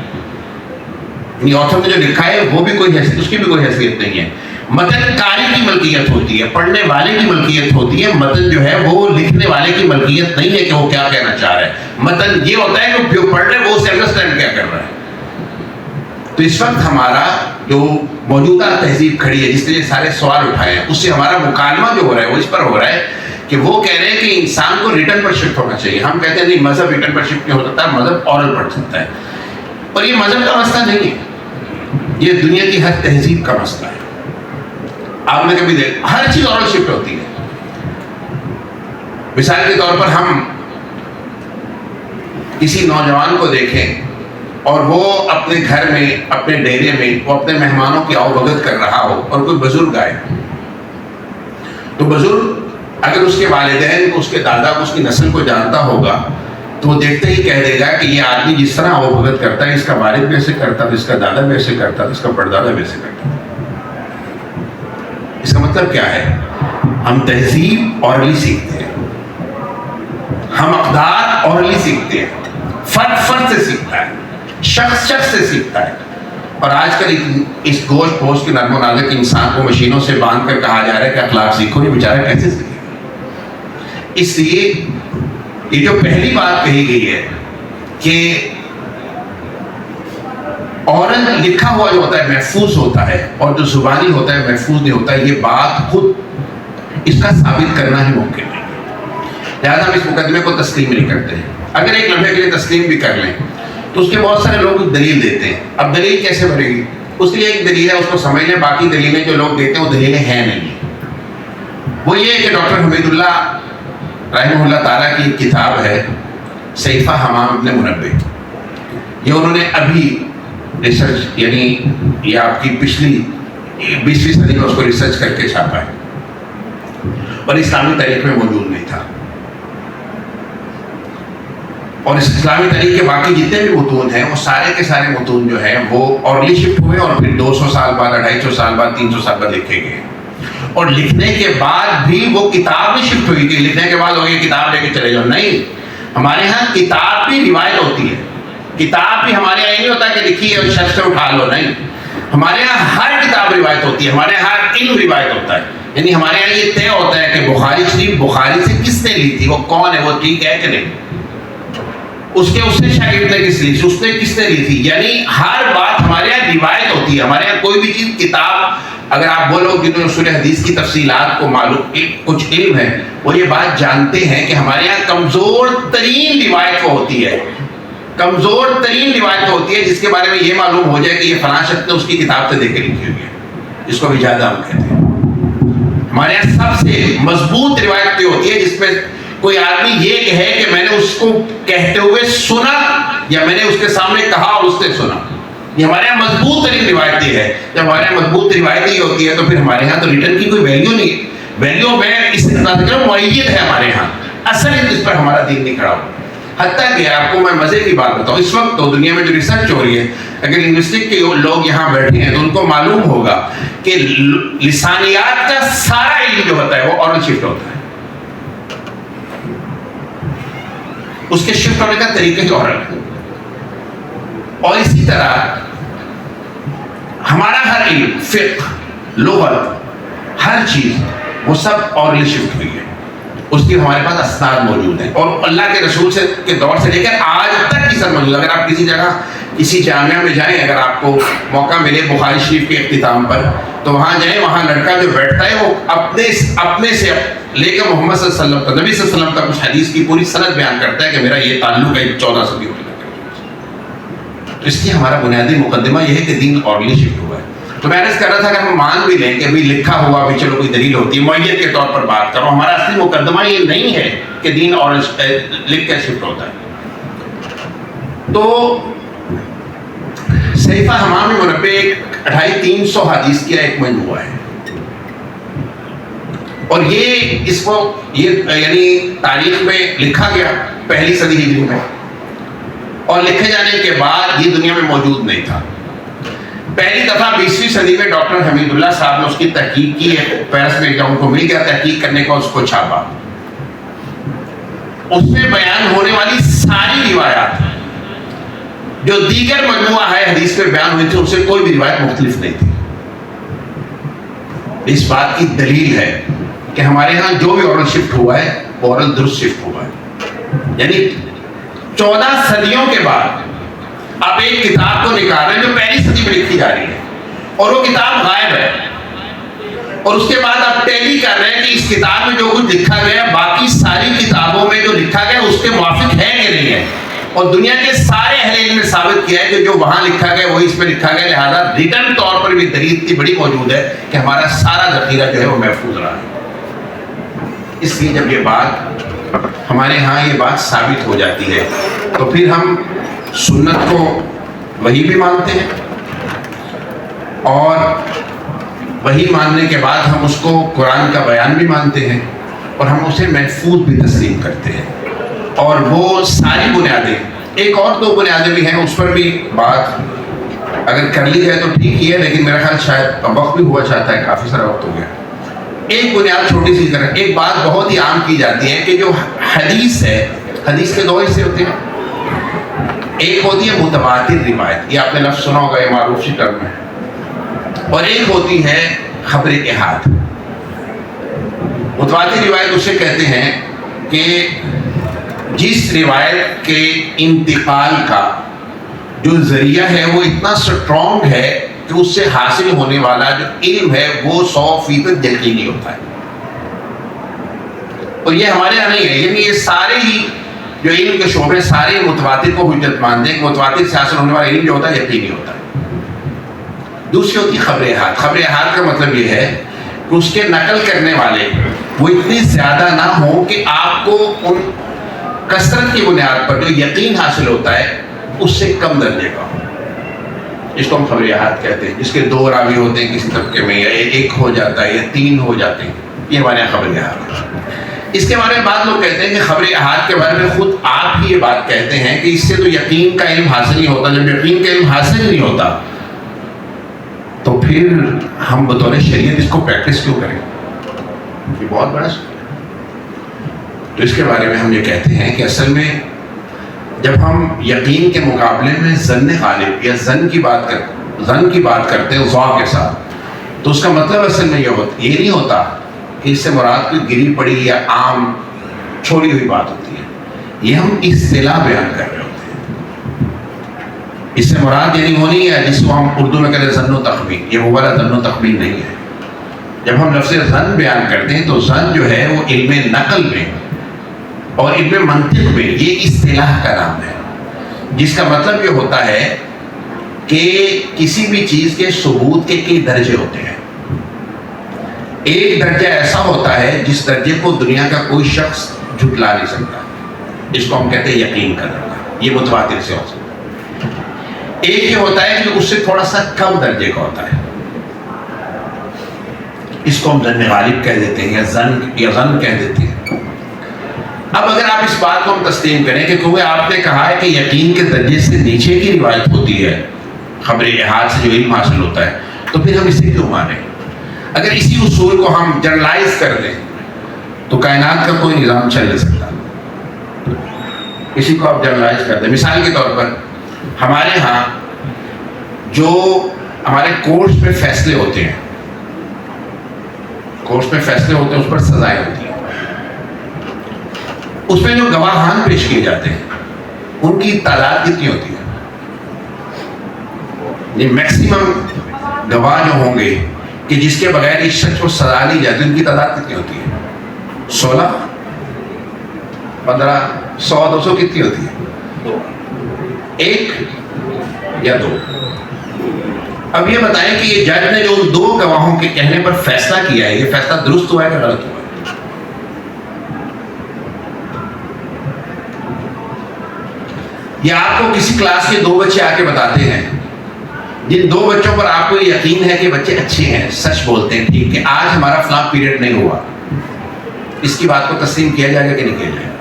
یعنی آتھر نے جو لکھا ہے وہ بھی کوئی حیثیت, اس کی بھی کوئی حیثیت نہیں ہے. متن قاری کی ملکیت ہوتی ہے, پڑھنے والے کی ملکیت ہوتی ہے. متن جو ہے وہ لکھنے والے کی ملکیت نہیں ہے کہ وہ کیا کہنا چاہ رہا ہے. متن یہ ہوتا ہے کہ جو پڑھ رہے وہ اسے انڈرسٹینڈ کیا کر رہا ہے. تو اس وقت ہمارا جو موجودہ تہذیب کھڑی ہے جس نے یہ سارے سوال اٹھائے ہیں, اس سے ہمارا مکالمہ جو ہو رہا ہے وہ اس پر ہو رہا ہے کہ وہ کہہ رہے ہیں کہ انسان کو ریٹن پر شفٹ ہونا چاہیے. ہم کہتے ہیں نہیں, مذہب ریٹن پر شفٹ نہیں ہو سکتا, مذہب اورل پڑھ سکتا ہے. اور یہ مذہب کا مسئلہ نہیں ہے, یہ دنیا کی ہر تہذیب کا مسئلہ ہے. آپ نے کبھی دیکھا ہر چیز اورل شفٹ ہوتی ہے. مثال کے طور پر ہم کسی نوجوان کو دیکھیں اور وہ اپنے گھر میں اپنے ڈیرے میں وہ اپنے مہمانوں کی آؤ بھگت کر رہا ہو اور کوئی بزرگ آئے تو بزرگ اگر اس کے والدین کو اس کے دادا کو اس کی نسل کو جانتا ہوگا تو وہ دیکھتے ہی کہہ دے گا کہ یہ آدمی جس طرح آؤ بھگت کرتا ہے اس کا والد بھی ایسے کرتا تھا، اس کا دادا بھی ایسے کرتا تھا، اس کا پردادا بھی ایسے کرتا تھا۔ اس کا مطلب کیا ہے؟ ہم تہذیب اورلی سیکھتے ہیں، ہم اقدار اورلی سیکھتے ہیں، فرد سے سیکھتا ہے، شخص سے سیکھتا ہے۔ اور آج کل اس گوشت پوشت کے نرم و نازک انسان کو مشینوں سے باندھ کر کہا جا رہا ہے کہ اخلاق سیکھو، یہ بیچارہ کیسے سیکھے گا؟ اس لیے یہ جو پہلی بات کہی گئی ہے کہ عورت لکھا ہوا جو ہوتا ہے محفوظ ہوتا ہے اور جو زبانی ہوتا ہے محفوظ نہیں ہوتا، یہ بات خود اس کا ثابت کرنا ہی ممکن نہیں، لہٰذا ہم اس مقدمے کو تسلیم نہیں کرتے ہیں۔ اگر ایک لمحے کے لیے تسلیم بھی کر لیں تو اس کے بہت سارے لوگ دلیل دیتے ہیں۔ اب دلیل کیسے بنے گی؟ اس کے لیے ایک دلیل ہے، اس کو سمجھ لیں، باقی دلیلیں جو لوگ دیتے ہیں وہ دلیلیں ہیں نہیں۔ وہ یہ ہے کہ ڈاکٹر حمید اللہ رحمہ اللہ تعالیٰ کی ایک کتاب ہے صحیفہ حمام ابن منبہ، یہ انہوں نے ابھی ریسرچ یعنی یہ آپ کی پچھلی 20ویں صدی میں اس کو ریسرچ کر کے چھاپا ہے اور اسلامی تاریخ میں موجود نہیں تھا۔ اور اس اسلامی تاریخ کے باقی جتنے بھی متون ہیں وہ سارے کے سارے متون جو ہیں وہ اورلی شفٹ ہوئے اور پھر 200 سال بعد 250 سال بعد 300 سال بعد لکھے گئے، اور لکھنے کے بعد بھی وہ کتاب بھی شفٹ ہوئی کہ لکھنے کے بعد وہ یہ کتاب لے کے چلے جاؤ، نہیں، ہمارے ہاں کتاب بھی روایت ہوتی ہے، کتاب بھی ہمارے یہاں نہیں ہوتا کہ لکھی ہے اور شرط سے اٹھا لو، نہیں، ہمارے یہاں ہر کتاب روایت ہوتی ہے، ہمارے یہاں ہر علم روایت ہوتا ہے، یعنی ہمارے یہاں یہ طے ہوتا ہے کہ بخاری شریف بخاری سے کس نے لی تھی، وہ کون ہے، وہ ٹھیک ہے کہ نہیں، اس سے شاگرد نے کس لی تھی، اس نے کس نے لی تھی، یعنی ہر بات ہمارے یہاں روایت ہوتی ہے۔ ہمارے یہاں کوئی بھی چیز کتاب اگر آپ بولو کہ اصول حدیث کی تفصیلات کو معلوم کچھ علم ہے، وہ یہ بات جانتے ہیں کہ ہمارے یہاں کمزور ترین روایت وہ ہوتی ہے، کمزور ترین روایت ہوتی ہے جس کے بارے میں یہ معلوم ہو جائے کہ یہ فلاں شخص نے اس کی کتاب سے دیکھ کے لکھی ہوئی ہے، جس کو وجادہ ہم کہتے ہیں۔ ہمارے یہاں سب سے مضبوط روایت یہ ہوتی ہے جس میں کوئی آدمی یہ کہے کہ میں نے اس کو کہتے ہوئے سنا یا میں نے اس کے سامنے کہا اور اس نے سنا، یہ ہمارے یہاں مضبوط ترین روایت یہ ہے۔ جب ہمارے یہاں مضبوط روایت یہ ہوتی ہے تو پھر ہمارے یہاں تو ریٹرن کی کوئی ویلیو نہیں ہے، ویلیو میں اس معیت ہے ہمارے یہاں، اصل اس پر ہمارا دین نہیں کھڑا ہوا۔ حتیٰ کہ آپ کو میں مزے کی بات بتاؤں، اس وقت تو دنیا میں جو ریسرچ ہو رہی ہے، اگر لنگوسٹک کے لوگ یہاں بیٹھے ہیں تو ان کو معلوم ہوگا کہ لسانیات کا سارا علم جو ہوتا ہے وہ اورل شفٹ ہوتا ہے، اس کے شفٹ ہونے کا طریقہ ہی اورل ہے۔ اور اسی طرح ہمارا ہر علم، فقہ، لغت، ہر چیز وہ سب اورل شفٹ ہوئی ہے، اس کی ہمارے پاس اسناد موجود ہیں، اور اللہ کے رسول سے کے دور سے لے کر آج تک کی سب موجود ہے۔ اگر آپ کسی جگہ کسی جامعہ میں جائیں، اگر آپ کو موقع ملے بخاری شریف کے اختتام پر، تو وہاں جائیں، وہاں لڑکا جو بیٹھتا ہے وہ اپنے سے لے کر محمد صلی اللہ علیہ وسلم تک، نبی صلی اللہ علیہ وسلم تک اس حدیث کی پوری سند بیان کرتا ہے کہ میرا یہ تعلق ہے 14 صدی ہو گئی۔ تو اس کی ہمارا بنیادی مقدمہ یہ ہے کہ دین اورلی شفٹ ہوا ہے۔ تو میں عرض کر رہا تھا کہ ہم مان بھی لیں کہ بھی لکھا ہوا بھی چلو کوئی دلیل ہوتی ہے، معیت کے طور پر بات کرو، ہمارا اصلی مقدمہ یہ نہیں ہے کہ دین اور لکھ کے شفٹ ہوتا ہے۔ تو صحیفہ حمام منبہ 2300 حدیث کا ایک مجموعہ ہے، اور یہ اس کو یہ یعنی تاریخ میں لکھا گیا پہلی صدی ہجری میں، اور لکھے جانے کے بعد یہ دنیا میں موجود نہیں تھا۔ پہلی دفعہ 20ویں صدی میں ڈاکٹر حمید اللہ صاحب نے اس کی تحقیق کی ہے، پیرس میں ان کو مل گیا تحقیق کرنے کو، اس کو چھاپا، اس میں بیان ہونے والی ساری روایات جو دیگر مجموعہ ہے حدیث میں بیان ہوئی تھی، ان سے کوئی بھی روایت مختلف نہیں تھی۔ اس بات کی دلیل ہے کہ ہمارے ہاں جو بھی اورل شفٹ ہوا ہے وہ اورل درست شفٹ ہوا ہے، یعنی 14 صدیوں کے بعد آپ ایک کتاب کو نکال رہے ہیں جو پہلی صدی میں لکھی جا رہی ہے، اور وہ کتاب غائب ہے، اور اس کے بعد آپ ٹیلی کر رہے ہیں کہ اس کتاب میں جو کچھ لکھا گیا باقی ساری کتابوں میں جو لکھا گیا اس کے موافق ہے کہ نہیں ہے، اور دنیا کے سارے اہل علم نے ثابت کیا ہے کہ جو وہاں لکھا گیا وہی اس میں لکھا گیا، لہذا ریٹن طور پر بھی دلیل اتنی بڑی موجود ہے کہ ہمارا سارا ذخیرہ جو ہے وہ محفوظ رہا ہے۔ اس لیے جب یہ بات ہمارے ہاں یہ بات ثابت ہو جاتی ہے تو پھر ہم سنت کو وہی بھی مانتے ہیں، اور وہی ماننے کے بعد ہم اس کو قرآن کا بیان بھی مانتے ہیں، اور ہم اسے محفوظ بھی تسلیم کرتے ہیں. اور وہ ساری بنیادیں، ایک اور دو بنیادیں بھی ہیں، اس پر بھی بات اگر کر لی جائے تو ٹھیک ہی ہے، لیکن میرا خیال شاید اب وقت بھی ہوا چاہتا ہے، کافی سارا وقت ہو گیا. ایک بنیاد چھوٹی سی کریں. ایک بات بہت ہی عام کی جاتی ہے کہ جو حدیث ہے، حدیث کے دو حصے ہوتے ہیں. ایک ہوتی ہے متواتر روایت، یہ آپ نے لفظ سنا ہوگا، یہ معروف سی ٹرم ہے. اور ایک ہوتی ہے خبر احاد. متواتر روایت اسے کہتے ہیں کہ جس روایت کے انتقال کا جو ذریعہ ہے وہ اتنا سٹرونگ ہے کہ اس سے حاصل ہونے والا جو علم ہے وہ 100% یقینی ہوتا ہے. اور یہ ہمارے یہاں نہیں ہے، یعنی یہ سارے ہی جو علم کے شعبے سارے متواتر کو حجت مانتے ہیں کہ متواتر سے حاصل ہونے والا علم جو ہوتا ہے یقینی ہوتا ہے. دوسری ہوتی ہے خبر احاد. خبر احاد کا مطلب یہ ہے کہ اس کے نقل کرنے والے وہ اتنے زیادہ نہ ہوں کہ آپ کو ان کثرت کی بنیاد پر جو یقین حاصل ہوتا ہے اس سے کم درجے کا ہو. اس کو ہم خبر احاد کہتے ہیں، جس کے 2 راوی ہوتے ہیں کسی طبقے میں، یا 1 ہو جاتا ہے یا 3 ہو جاتے ہیں، یہ ہمارے یہاں خبر احاد ہے. اس کے بارے میں بعض لوگ کہتے ہیں کہ خبر احاد کے بارے میں خود آپ ہی یہ بات کہتے ہیں کہ اس سے تو یقین کا علم حاصل نہیں ہوتا. جب یقین کا علم حاصل نہیں ہوتا تو پھر ہم بطور شریعت اس کو پریکٹس کیوں کریں؟ یہ بہت بڑا سوال ہے. تو اس کے بارے میں ہم یہ کہتے ہیں کہ اصل میں جب ہم یقین کے مقابلے میں ظن غالب یا ظن کی بات کرتے ہیں ضع کے ساتھ، تو اس کا مطلب اصل میں یہ نہیں ہوتا کہ اس سے مراد کوئی گری پڑی یا عام چھوڑی ہوئی بات ہوتی ہے. یہ ہم اصطلاح بیان کر رہے ہوتے ہیں. اس سے مراد یعنی وہ نہیں ہے جس کو ہم اردو میں کہتے ہیں ظن و تخمین. یہ وہ والا ظن و تخمین نہیں ہے. جب ہم لفظ ظن بیان کرتے ہیں تو ظن جو ہے وہ علم نقل میں اور علم منطق میں یہ اصطلاح کا نام ہے، جس کا مطلب یہ ہوتا ہے کہ کسی بھی چیز کے ثبوت کے کئی درجے ہوتے ہیں. ایک درجہ ایسا ہوتا ہے جس درجے کو دنیا کا کوئی شخص جھٹلا نہیں سکتا، اس کو ہم کہتے ہیں یقین کا درجہ. یہ متواتر سے ہو سکتا ہے. ایک یہ ہوتا ہے کہ اس سے تھوڑا سا کم درجے کا ہوتا ہے، اس کو ہم ظن غالب کہہ دیتے ہیں یا ظن کہہ دیتے ہیں. اب اگر آپ اس بات کو ہم تسلیم کریں کہ کیونکہ آپ نے کہا ہے کہ یقین کے درجے سے نیچے کی روایت ہوتی ہے، خبر احاد سے جو علم حاصل ہوتا ہے، تو پھر ہم اسے کیوں مانیں؟ اگر اسی اصول کو ہم جنرلائز کر دیں تو کائنات کا کوئی نظام چل نہیں سکتا. اسی کو آپ جنرلائز کر دیں. مثال کے طور پر ہمارے ہاں جو ہمارے کورٹس میں فیصلے ہوتے ہیں، اس پر سزائیں ہوتی ہیں. اس میں جو گواہان پیش کیے جاتے ہیں ان کی تعداد کتنی ہوتی ہے؟ یہ میکسیمم گواہ جو ہوں گے کہ جس کے بغیر اس شخص کو سزا دی جاتی ان کی تعداد کتنی ہوتی ہے؟ 16 15 100 200 کتنی ہوتی ہے؟ 1 یا 2. اب یہ بتائیں کہ یہ جج نے جو 2 گواہوں کے کہنے پر فیصلہ کیا ہے، یہ فیصلہ درست ہوا ہے کہ غلط ہوا ہے؟ یا آپ کو کسی کلاس کے 2 بچے آ کے بتاتے ہیں جن 2 بچوں پر آپ کو یقین ہے کہ بچے اچھے ہیں، سچ بولتے ہیں، ٹھیک ہے، آج ہمارا فلاں پیریڈ نہیں ہوا، اس کی بات کو تسلیم کیا جائے گا کہ نہیں کیا جائے گا؟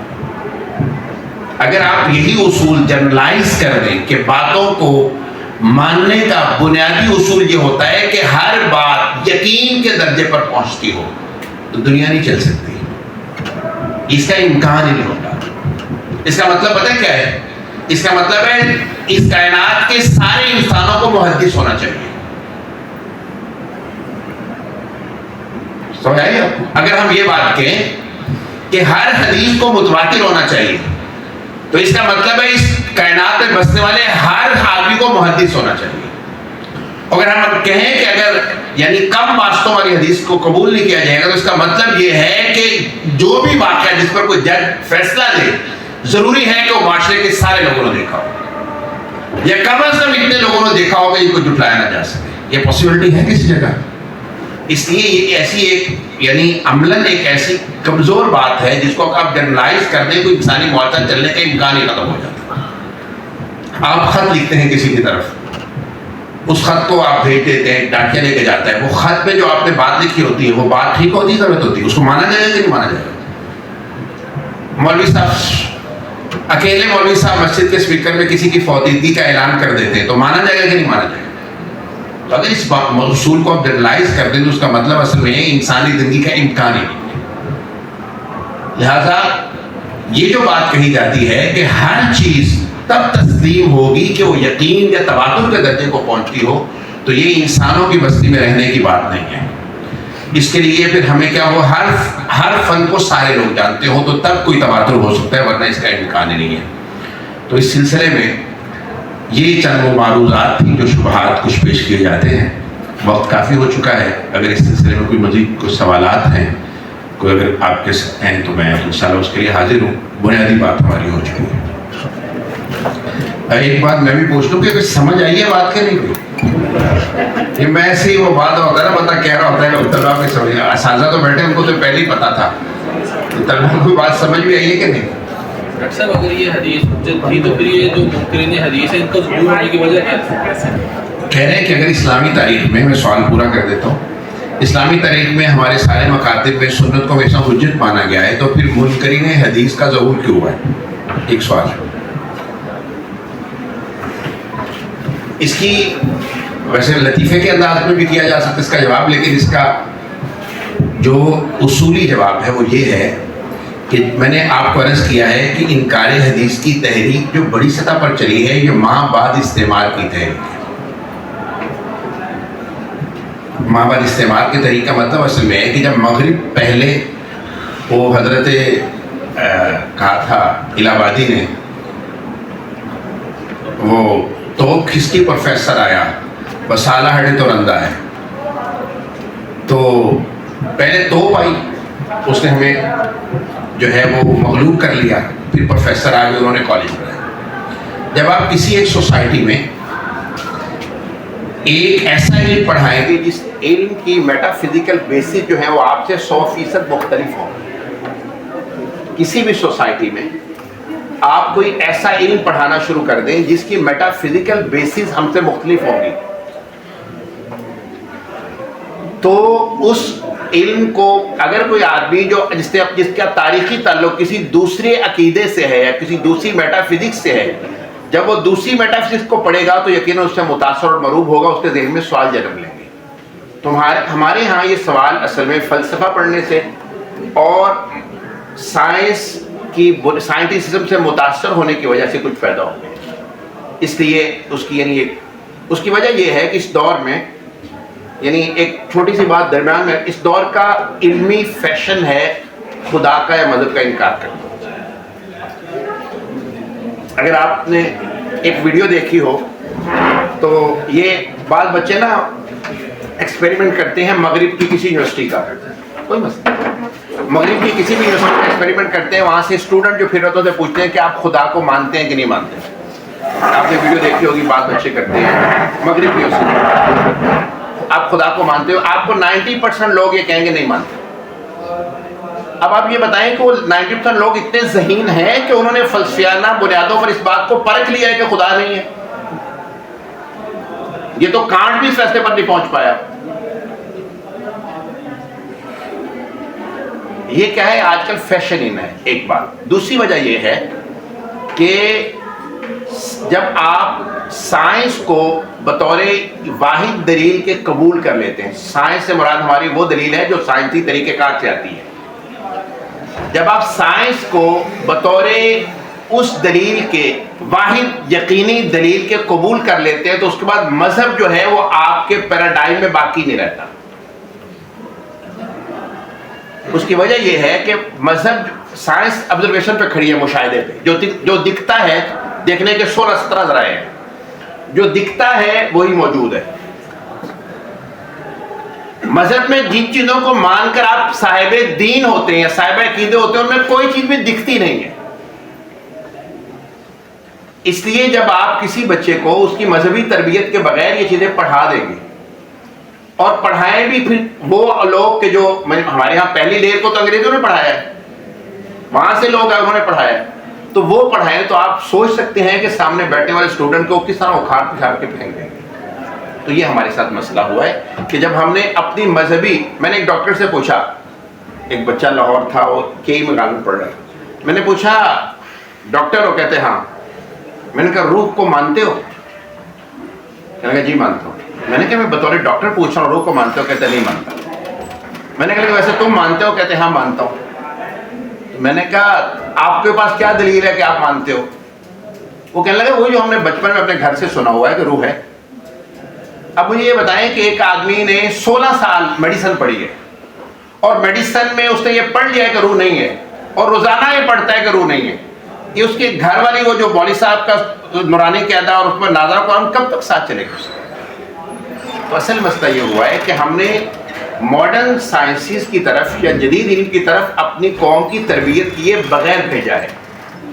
اگر آپ یہی اصول جنرلائز کر دیں کہ باتوں کو ماننے کا بنیادی اصول یہ ہوتا ہے کہ ہر بات یقین کے درجے پر پہنچتی ہو، تو دنیا نہیں چل سکتی. اس کا امکان ہی نہیں ہوتا. اس کا مطلب پتہ کیا ہے؟ اس کا مطلب ہے اس کائنات کے سارے انسانوں کو محدث ہونا چاہیے. سمجھ آئی؟ اگر ہم یہ بات کہیں کہ ہر حدیث کو متواتر ہونا چاہیے تو اس کا مطلب ہے اس کائنات میں بسنے والے ہر آدمی کو محدث ہونا چاہیے. اگر ہم کہیں کہ اگر یعنی کم واسطوں والی حدیث کو قبول نہیں کیا جائے گا تو اس کا مطلب یہ ہے کہ جو بھی واقعہ جس پر کوئی جج فیصلہ دے ضروری ہے کہ وہ معاشرے کے سارے لوگوں نے دیکھا ہو، یا کم از کم اتنے لوگوں نے دیکھا ہو کہ ان کو جھٹلایا نہ جا سکے. یہ پاسبلٹی ہے کسی جگہ. اس لیے یہ ایسی ایک یعنی عملاً ایک ایسی کمزور بات ہے جس کو آپ جنرلائز کر دیں کوئی انسانی معاشرہ چلنے کا امکان ہی ختم ہو جاتا ہے. آپ خط لکھتے ہیں کسی کی طرف, اس خط کو آپ بھیج دیتے ہیں, ڈاکیا لے کے جاتا ہے, وہ خط میں جو آپ نے بات لکھی ہوتی ہے وہ بات ٹھیک ہوتی ہے, غلط ہوتی ہے, اس کو مانا جائے گا کہ نہیں مانا جائے گا؟ مولوی صاحب, اکیلے مولوی صاحب مسجد کے اسپیکر میں کسی کی فوتیدگی کا اعلان کر دیتے ہیں تو مانا جائے گا کہ نہیں مانا جائے گا؟ تو اگر اس اصول کو آپ جنرلائز کر دیں تو اس کا مطلب اصل میں انسانی زندگی کا امکان ہی نہیں. لہذا یہ جو بات کہی جاتی ہے کہ ہر چیز تب تسلیم ہوگی کہ وہ یقین یا تواتر کے درجے کو پہنچتی ہو, تو یہ انسانوں کی بستی میں رہنے کی بات نہیں ہے. اس کے لیے پھر ہمیں کیا ہو, ہر فن کو سارے لوگ جانتے ہوں تو تب کوئی تواتر ہو سکتا ہے, ورنہ اس کا امکان ہی نہیں ہے. تو اس سلسلے میں یہ چند وہ معروضات تھیں جو شبہات کچھ پیش کیے جاتے ہیں. وقت کافی ہو چکا ہے, اگر اس سلسلے میں کوئی مزید کچھ سوالات ہیں, کوئی اگر آپ کے ہیں تو میں انشاءاللہ اس کے لیے حاضر ہوں. بنیادی بات ہماری ہو چکی ہے. ایک بات میں بھی پوچھ لوں کہ کچھ سمجھ آئی ہے بات کے نہیں ہوئی؟ یہ میں ایسے ہی وہ بات ہوتا ہے نا, بندہ کہہ رہا ہوتا ہے کہ طلبا میں سمجھ, اساتذہ تو بیٹھے ان کو تو پہلے ہی پتا تھا. طلبا کو بات سمجھ بھی آئی ہے کہ نہیں؟ ڈاکٹر صاحب اگر یہ حدیث حجت تھی تو پھر یہ جو منکرین حدیث ہے ان کو ظہور ہونے کی وجہ کیا ہے؟ کہہ رہے ہیں کہ اگر اسلامی تاریخ میں سوال پورا کر دیتا ہوں, اسلامی تاریخ میں ہمارے سارے مکاتب میں سنت کو ہمیشہ حجت مانا گیا ہے, تو پھر منکرین حدیث کا ظہور کیوں ہوا ہے؟ ایک سوال. اس کی ویسے لطیفے کے انداز میں بھی کیا جا سکتا ہے اس کا جواب, لیکن اس کا جو اصولی جواب ہے وہ یہ ہے کہ میں نے آپ کو عرض کیا ہے کہ انکار حدیث کی تحریک جو بڑی سطح پر چلی ہے یہ ماہ بعد استعمال کی تحریک ہے. ماہ بعد استعمال کی تحریک کا مطلب اصل میں ہے کہ جب مغرب پہلے وہ حضرت کہا تھا الہ آبادی نے, وہ توپ کھسکی پروفیسر آیا بسالہ ہٹے تو رندہ ہے, تو پہلے توپ آئی, اس نے ہمیں جو ہے وہ مغلوب کر لیا, پھر پروفیسر آ گئے, انہوں نے کالج پڑھایا. جب آپ کسی ایک سوسائٹی میں ایک ایسا علم پڑھائیں گے جس علم کی میٹا فزیکل بیسس جو ہے وہ آپ سے 100% مختلف ہوں, کسی بھی سوسائٹی میں آپ کوئی ایسا علم پڑھانا شروع کر دیں جس کی میٹا فزیکل بیسس ہم سے مختلف ہوں گی, تو اس علم کو اگر کوئی آدمی جو جس کا تاریخی تعلق کسی دوسرے عقیدے سے ہے یا کسی دوسری میٹا فزکس سے ہے, جب وہ دوسری میٹا فزکس کو پڑھے گا تو یقیناً اس سے متاثر اور مرعوب ہوگا, اس کے ذہن میں سوال جنم لیں گے. تو ہمارے ہاں یہ سوال اصل میں فلسفہ پڑھنے سے اور سائنس کی سائنٹسزم سے متاثر ہونے کی وجہ سے کچھ پیدا ہو گئے. اس لیے اس کی وجہ یہ ہے کہ اس دور میں, یعنی ایک چھوٹی سی بات درمیان میں, اس دور کا علمی فیشن ہے خدا کا یا مذہب کا انکار کرنا. اگر آپ نے ایک ویڈیو دیکھی ہو تو یہ بعض بچے نا ایکسپیریمنٹ کرتے ہیں مغرب کی کسی یونیورسٹی کا, کوئی مسئلہ مغرب کی کسی بھی یونیورسٹی کا ایکسپیریمنٹ کرتے ہیں, وہاں سے اسٹوڈنٹ جو پھر رہتے سے پوچھتے ہیں کہ آپ خدا کو مانتے ہیں کہ نہیں مانتے. آپ نے ویڈیو دیکھی ہوگی, بعض بچے کرتے ہیں مغرب کی یونیورسٹی, آپ خدا کو مانتے ہو؟ آپ کو 90% لوگ یہ کہیں گے نہیں مانتے. اب آپ یہ بتائیں کہ وہ 90% لوگ اتنے ذہین ہیں کہ انہوں نے فلسفیانہ بنیادوں پر اس بات کو پرکھ لیا ہے کہ خدا نہیں ہے. یہ تو کانٹ بھی اس فیصلے پر نہیں پہنچ پایا. یہ کیا ہے, آج کل فیشن ان ہے, ایک بات. دوسری وجہ یہ ہے کہ جب آپ سائنس کو بطور واحد دلیل کے قبول کر لیتے ہیں, سائنس سے مراد ہماری وہ دلیل ہے جو سائنسی طریقہ کار سے آتی ہے, جب آپ سائنس کو بطور اس دلیل کے واحد یقینی دلیل کے قبول کر لیتے ہیں تو اس کے بعد مذہب جو ہے وہ آپ کے پیراڈائم میں باقی نہیں رہتا. اس کی وجہ یہ ہے کہ مذہب سائنس آبزرویشن پہ کھڑی ہے, مشاہدے پہ. جو دکھتا ہے, دیکھنے کے 16-17 ذرائع ہیں, جو دکھتا ہے وہی موجود ہے. مذہب میں جن چیزوں کو مان کر آپ صاحب دین ہوتے ہیں یا صاحب عقیدے ہوتے ہیں ان میں کوئی چیز بھی دکھتی نہیں ہے. اس لیے جب آپ کسی بچے کو اس کی مذہبی تربیت کے بغیر یہ چیزیں پڑھا دیں گے, اور پڑھائیں بھی پھر وہ لوگ کہ جو ہمارے ہاں پہلی لہر کو تو انگریزوں نے پڑھایا ہے, وہاں سے لوگ آئے انہوں نے پڑھایا, تو تو وہ پڑھائیں تو آپ سوچ سکتے ہیں کہ سامنے بیٹھنے والے اسٹوڈنٹ کو کس طرح اکھاڑ پچھاڑ کے پھینک دیں گے. تو یہ ہمارے ساتھ مسئلہ ہوا ہے کہ جب ہم نے اپنی مذہبی، میں نے ایک ڈاکٹر سے پوچھا، ایک بچہ لاہور تھا، وہ کے میں قانون پڑھ رہا ہے، میں نے پوچھا ڈاکٹر ہو؟ کہتے ہاں. میں نے کہا روح کو مانتے ہو؟ کہنے لگا جی مانتا ہوں. میں نے کہا میں بطور ڈاکٹر پوچھ رہا ہوں روح کو مانتے ہو؟ کہتے نہیں مانتا. میں نے کہا ویسے تم مانتے ہو؟ کہتے ہاں مانتا ہوں. میں نے کہا آپ کے پاس کیا دلیل ہے کہ آپ مانتے ہو؟ وہ کہنے لگا وہ جو ہم نے بچپن میں اپنے گھر سے سنا ہوا ہے کہ روح ہے. اب مجھے یہ بتائیں کہ ایک آدمی نے 16 سال میڈیسن پڑھی ہے اور میڈیسن میں اس نے یہ پڑھ لیا ہے کہ روح نہیں ہے اور روزانہ یہ پڑھتا ہے کہ روح نہیں ہے. یہ اس کے گھر والی وہ جو مولوی صاحب کا نورانی قاعدہ اور اس پر نازا قرآن کب تک ساتھ چلے گا؟ تو اصل مسئلہ یہ ہوا ہے کہ ہم نے ماڈرن سائنسز کی طرف یا جدید علم کی طرف اپنی قوم کی تربیت کیے بغیر بھیجا ہے.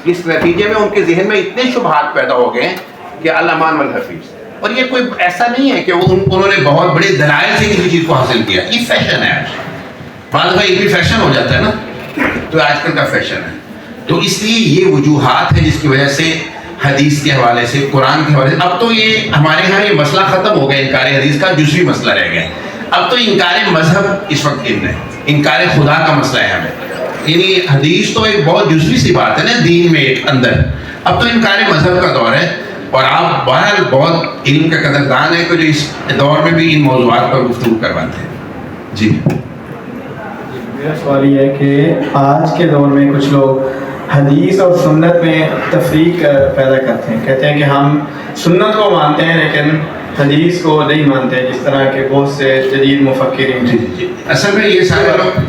اس نتیجے میں ان کے ذہن میں اتنے شبہات پیدا ہو گئے ہیں کہ الامان والحفیظ. اور یہ کوئی ایسا نہیں ہے کہ انہوں نے بہت بڑے دلائل سے کسی چیز کو حاصل کیا. یہ فیشن ہے، بعض دفعہ یہ بھی فیشن ہو جاتا ہے نا، تو آج کل کا فیشن ہے. تو اس لیے یہ وجوہات ہیں جس کی وجہ سے حدیث کے حوالے سے، قرآن کے حوالے سے، اب تو یہ ہمارے ہاں یہ مسئلہ ختم ہو گیا انکار حدیث کا، جزوی مسئلہ رہ گیا. اب تو انکار مذہب اس وقت ان ہے، انکار خدا کا مسئلہ ہے ہمیں. یعنی حدیث تو ایک بہت جزوی سی بات ہے نا دین میں ایک اندر. اب تو انکار مذہب کا دور ہے اور آپ بہرحال بہت علم کا قدردان ہے کہ جو اس دور میں بھی ان موضوعات پر گفتگو کرواتے ہیں. جی میرا سوال یہ ہے کہ آج کے دور میں کچھ لوگ حدیث اور سنت میں تفریق پیدا کرتے ہیں، کہتے ہیں کہ ہم سنت کو مانتے ہیں لیکن حدیث کو نہیں مانتے، جس طرح کے بہت سے جدید مفکرین. جی اصل میں یہ سارے لوگ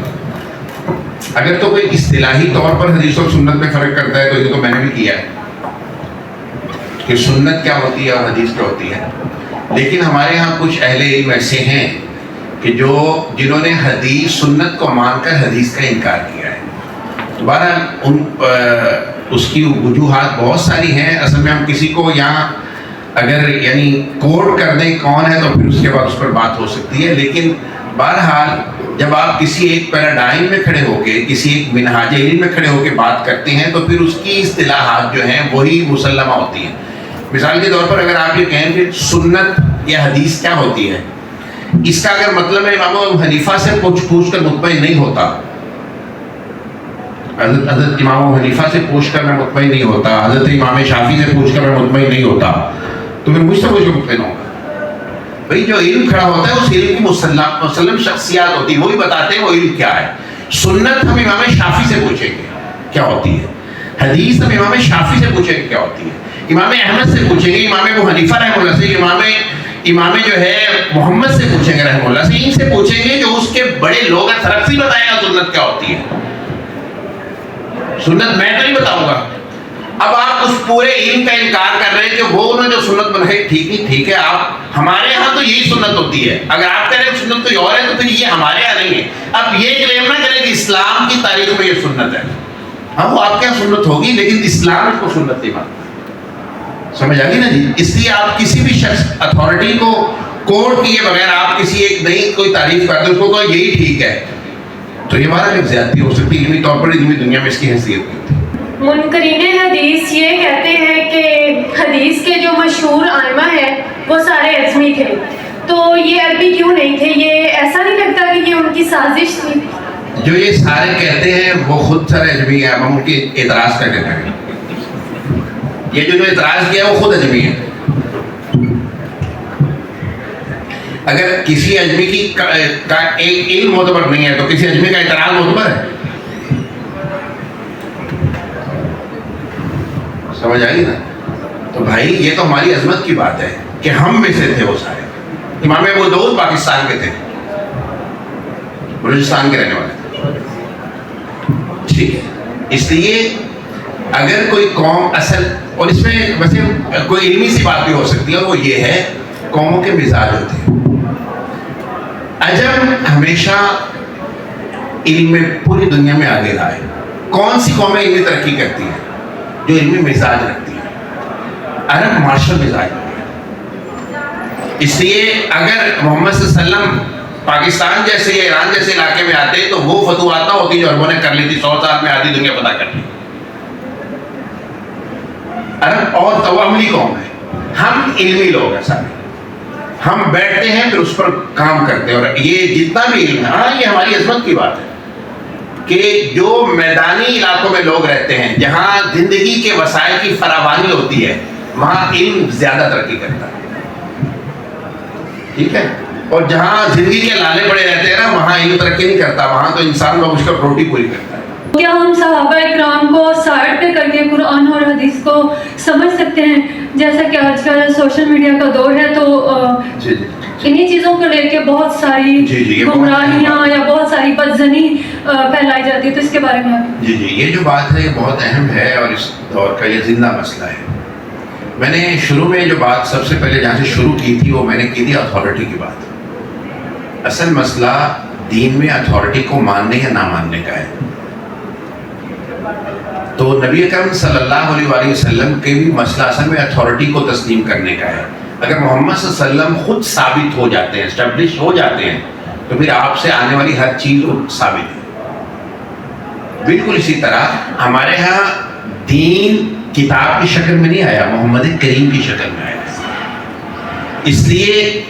اگر تو کوئی اصطلاحی طور پر حدیث اور سنت میں فرق کرتا ہے تو یہ تو میں نے بھی کیا ہے کہ سنت کیا ہوتی ہے اور حدیث کیا ہوتی ہے. لیکن ہمارے ہاں کچھ اہل علم ایسے ہیں کہ جنہوں نے حدیث سنت کو مان کر حدیث کا انکار کیا ہے. بہرحال اس کی وجوہات بہت ساری ہیں. اصل میں ہم کسی کو یہاں اگر یعنی کوٹ کر دیں کون ہے تو پھر اس کے بعد اس پر بات ہو سکتی ہے. لیکن بہرحال جب آپ کسی ایک پیراڈائم میں کھڑے ہو کے، کسی ایک منہاج علم میں کھڑے ہو کے بات کرتے ہیں تو پھر اس کی اصطلاحات جو ہیں وہی مسلمہ ہوتی ہیں. مثال کے طور پر اگر آپ یہ کہیں کہ سنت یا حدیث کیا ہوتی ہے، اس کا اگر مطلب ہے امام ابو حنیفہ سے پوچھ کر مطمئن نہیں ہوتا، حضرت امام ابو حنیفہ سے پوچھ کر میں مطمئن نہیں ہوتا، حضرت امام شافعی سے پوچھ کر میں مطمئن نہیں ہوتا، تو پھر مجھ سے پوچھ کر مطمئن ہوگا. بھائی جو علم کھڑا ہوتا ہے اس علم کی مسلم شخصیات ہوتی ہے، وہی بتاتے ہیں وہ علم کیا ہے. سنت ہم امام شافعی سے پوچھیں گے کیا ہوتی ہے، حدیث ہم امام شافعی سے پوچھیں گے کیا ہوتی ہے، امام احمد سے پوچھیں گے، امام ابو حنیفہ رحمہ اللہ سے، امام جو ہے محمد سے پوچھیں گے رحمہ اللہ سے، ان سے پوچھیں گے جو اس کے بڑے لوگ ہیں. ترقی بتائے گا سنت کیا ہوتی ہے، سنت میں تو نہیں بتاؤں گا. اب آپ اس پورے علم کا انکار کر رہے ہیں کہ وہ انہوں جو سنت بنائی ٹھیک ہے آپ ہمارے ہاں تو یہی سنت ہوتی ہے. اگر آپ کہہ رہے ہیں سنت کوئی اور ہے تو پھر یہ ہمارے یہاں نہیں ہے. اب یہ کلیم نہ کریں کہ اسلام کی تاریخ میں یہ سنت ہے. ہاں وہ آپ کے یہاں سنت ہوگی لیکن اسلام اس کو سنت نہیں مانتا. سمجھ آ گئی نا جی. اس لیے آپ کسی بھی شخص اتھارٹی کو کوٹ کیے بغیر آپ کسی ایک نئی کوئی تعریف کرتے اس کو کہو یہی ٹھیک ہے تو یہ ہمارا ایک زیادتی ہو سکتی ہے. علمی طور پر علمی دنیا میں اس کی حیثیت نہیں ہوتی. منکرین حدیث یہ کہتے ہیں کہ حدیث کے جو مشہور ائمہ ہیں وہ سارے عجمی تھے، تو یہ عربی کیوں نہیں تھے؟ یہ ایسا نہیں لگتا کہ یہ ان کی سازش تھی؟ جو یہ سارے کہتے ہیں وہ خود سارے عجمی ہیں. ہم ان کے اعتراض کر کے کہیں یہ جو اعتراض کیا وہ خود عجمی ہے. اگر کسی عجمی کی کا ایک علم معتبر نہیں ہے تو کسی عجمی کا اعتراض معتبر ہے؟ سمجھ آئی نا. تو بھائی یہ تو ہماری عظمت کی بات ہے کہ ہم میں سے تھے وہ سارے. امام ابو داؤد پاکستان کے تھے، بلوچستان کے رہنے والے، ٹھیک ہے. اس لیے اگر کوئی قوم اصل، اور اس میں ویسے کوئی علمی سی بات بھی ہو سکتی ہے اور وہ یہ ہے قوموں کے مزاج ہوتے ہیں. عجم ہمیشہ علم میں پوری دنیا میں آگے رہا ہے. کون سی قومیں علمی ترقی کرتی ہیں؟ جو علمی مزاج رکھتی ہے. عرب مارشل مزاج ہے. اس لیے اگر محمد صلی اللہ علیہ وسلم پاکستان جیسے یا ایران جیسے علاقے میں آتے تو وہ فتوحات نہ ہوتی جو عربوں نے کر لی تھی 100 سال میں آدھی دنیا پتہ کر لی. عرب اور تو عملی قوم ہے, ہم علمی لوگ ہیں سارے. ہم بیٹھتے ہیں پھر اس پر کام کرتے ہیں, اور یہ جتنا بھی علم ہے, ہاں یہ ہماری عظمت کی بات ہے کہ جو میدانی علاقوں میں لوگ رہتے ہیں, جہاں زندگی کے وسائل کی فراوانی ہوتی ہے, وہاں علم زیادہ ترقی کرتا ہے. ٹھیک ہے, اور جہاں زندگی کے لالے پڑے رہتے ہیں نا, وہاں علم ترقی نہیں کرتا, وہاں تو انسان لوگ اس کا روٹی پوری کرتا ہے. کیا ہم صحابہ اکرام کو سائڈ پہ کر کے قرآن اور حدیث کو سمجھ سکتے ہیں؟ جیسا کہ آج کل سوشل میڈیا کا دور ہے, تو انہی چیزوں کو لے کے بہت ساری گمراہیاں یا بہت ساری بدزنی پھیلائی جاتی ہے, تو اس کے بارے میں جی یہ جو بات ہے یہ بہت اہم ہے, اور اس دور کا یہ زندہ مسئلہ ہے. میں نے شروع میں جو بات سب سے پہلے جہاں سے شروع کی تھی, وہ میں نے کی تھی اتھارٹی کی بات. اصل مسئلہ دین میں اتھارٹی کو ماننے یا نہ ماننے کا ہے. تو نبی اکرم صلی اللہ علیہ وآلہ وسلم کے بھی مسئلہ اصل میں اتھارٹی کو تسلیم کرنے کا ہے. اگر محمد صلی اللہ علیہ وسلم خود ثابت ہو جاتے ہیں, اسٹیبلش ہو جاتے ہیں, تو پھر آپ سے آنے والی ہر چیز ثابت ہے. بالکل اسی طرح ہمارے ہاں دین کتاب کی شکل میں نہیں آیا, محمد کریم کی شکل میں آیا. اس لیے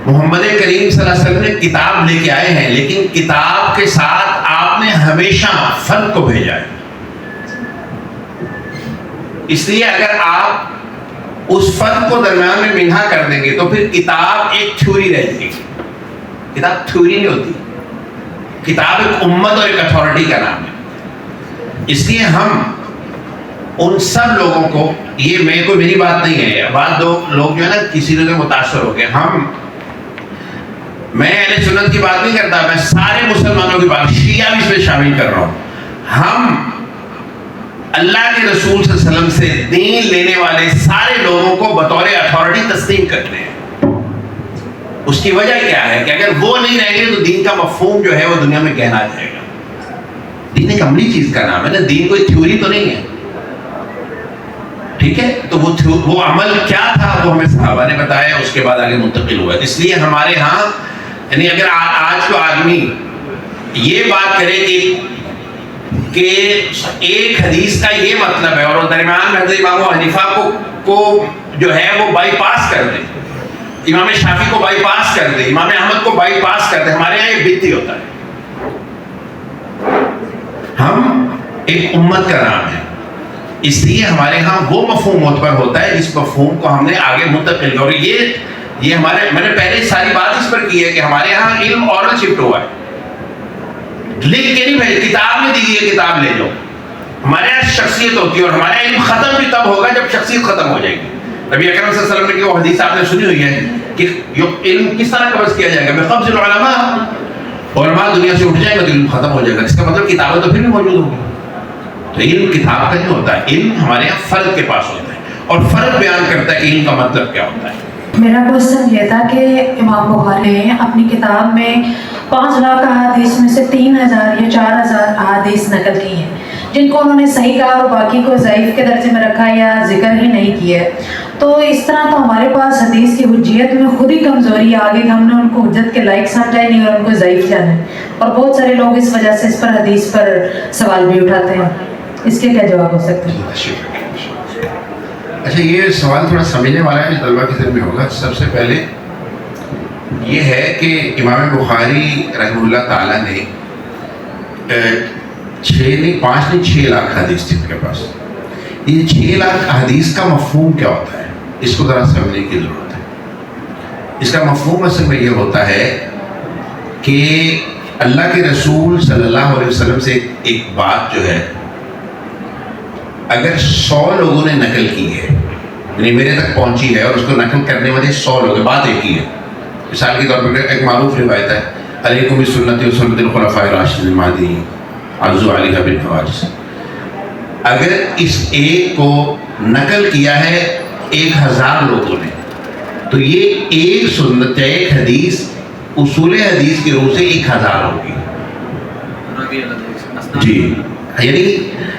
محمد کریم صلی اللہ علیہ وسلم نے کتاب لے کے آئے ہیں, لیکن کتاب کے ساتھ آپ نے ہمیشہ فرق کو بھیجا ہے. اس لیے اگر آپ اس فرق کو درمیان میں منہا کر دیں گے تو پھر کتاب ایک تھیوری رہ جائے گی. کتاب تھیوری نہیں ہوتی, کتاب ایک امت اور ایک اتھارٹی کا نام ہے. اس لیے ہم ان سب لوگوں کو, یہ میری بات نہیں ہے, بعض لوگ جو ہے نا کسی طرح متاثر ہو گئے, میں اہل سنت کی بات نہیں کرتا, میں سارے مسلمانوں کی بات, شیعہ بھی اس میں شامل کر رہا ہوں. ہم اللہ کے رسول صلی اللہ علیہ وسلم سے دین لینے والے سارے لوگوں کو بطور اتھارٹی تسلیم کرتے ہیں. اس کی وجہ کیا ہے کہ اگر وہ نہیں رہیں گے تو دین کا مفہوم جو ہے وہ دنیا میں گہرا جائے گا. دین ایک عملی چیز کا نام ہے نا, دین کوئی تھیوری تو نہیں ہے. ٹھیک ہے, تو وہ عمل کیا تھا وہ ہمیں صحابہ نے بتایا, اس کے بعد آگے منتقل ہوا. اس لیے ہمارے ہاں یعنی اگر آج کو آدمی یہ بات کرے کہ ایک حدیث کا یہ مطلب ہے, اور درمیان میں حضرت امام حنیفہ کو جو ہے وہ بائی پاس کر دے, امام شافعی کو بائی پاس کر دے, امام احمد کو بائی پاس کر دے, ہمارے یہاں یہ بدعت ہوتا ہے. ہم ایک امت کا نام ہے, اس لیے ہمارے ہاں وہ مفہوم معتبر ہوتا ہے جس مفہوم کو ہم نے آگے منتقل کیا. اور یہ ہمارے, میں نے پہلے ساری بات اس پر کی ہے کہ ہمارے ہاں علم اورل شفٹ ہوا ہے, لکھ کے نہیں بھیج, کتاب میں دی گئی کتاب لے لو. ہمارے یہاں شخصیت ہوتی ہے, اور ہمارا علم ختم بھی تب ہوگا جب شخصیت ختم ہو جائے گی. نبی اکرم صلی اللہ علیہ وسلم کی وہ حدیث آپ نے سنی ہوئی ہے کہ علم کس طرح قبض کیا جائے گا, بقبض العلماء, علماء دنیا سے اٹھ جائے گا تو علم ختم ہو جائے گا. اس کا مطلب کتابیں تو پھر بھی موجود ہوگی. تو علم کتاب کا نہیں ہوتا ہے, علم ہمارے یہاں فرد کے پاس ہوتا ہے, اور فرد بیان کرتا ہے کہ علم کا مطلب کیا ہوتا ہے. میرا کوشچن یہ تھا کہ امام بخاری نے اپنی کتاب میں 5 لاکھ احادیث میں سے 3000 یا 4000 احادیث نقل کی ہیں, جن کو انہوں نے صحیح کہا اور باقی کو ضعیف کے درجے میں رکھا یا ذکر ہی نہیں کیا. تو اس طرح تو ہمارے پاس حدیث کی حجیت میں خود ہی کمزوری آ گئی, ہم نے ان کو حجت کے لائق سمجھا نہیں اور ان کو ضعیف جانا ہے, اور بہت سارے لوگ اس وجہ سے اس پر حدیث پر سوال بھی اٹھاتے ہیں. اس کے کیا جواب ہو سکتے ہیں؟ اچھا, یہ سوال تھوڑا سمجھنے والا ہے, طلبہ کی ذہن میں ہوگا. سب سے پہلے یہ ہے کہ امام بخاری رحمہ اللہ تعالیٰ نے 6 لاکھ حدیث تھی ان کے پاس. یہ 6 لاکھ حدیث کا مفہوم کیا ہوتا ہے, اس کو ذرا سمجھنے کی ضرورت ہے. اس کا مفہوم اصل میں یہ ہوتا ہے کہ اللہ کے رسول صلی اللہ علیہ وسلم سے ایک بات جو ہے اگر 100 لوگوں نے نقل کی ہے, یعنی میرے تک پہنچی ہے, اور اس کو نقل کرنے والے 100 لوگ ہیں, بات ایک ہی ہے. مثال کے طور پر ایک معروف روایت ہے, علیکم بسنتی و سنت الخلفاء الراشدین المہدیین عضوا علیہا بالنواجذ. اگر اس ایک کو نقل کیا ہے 1000 لوگوں نے, تو یہ ایک سنت یا ایک حدیث اصول حدیث کی روح سے 1000 ہوگی. جی, یعنی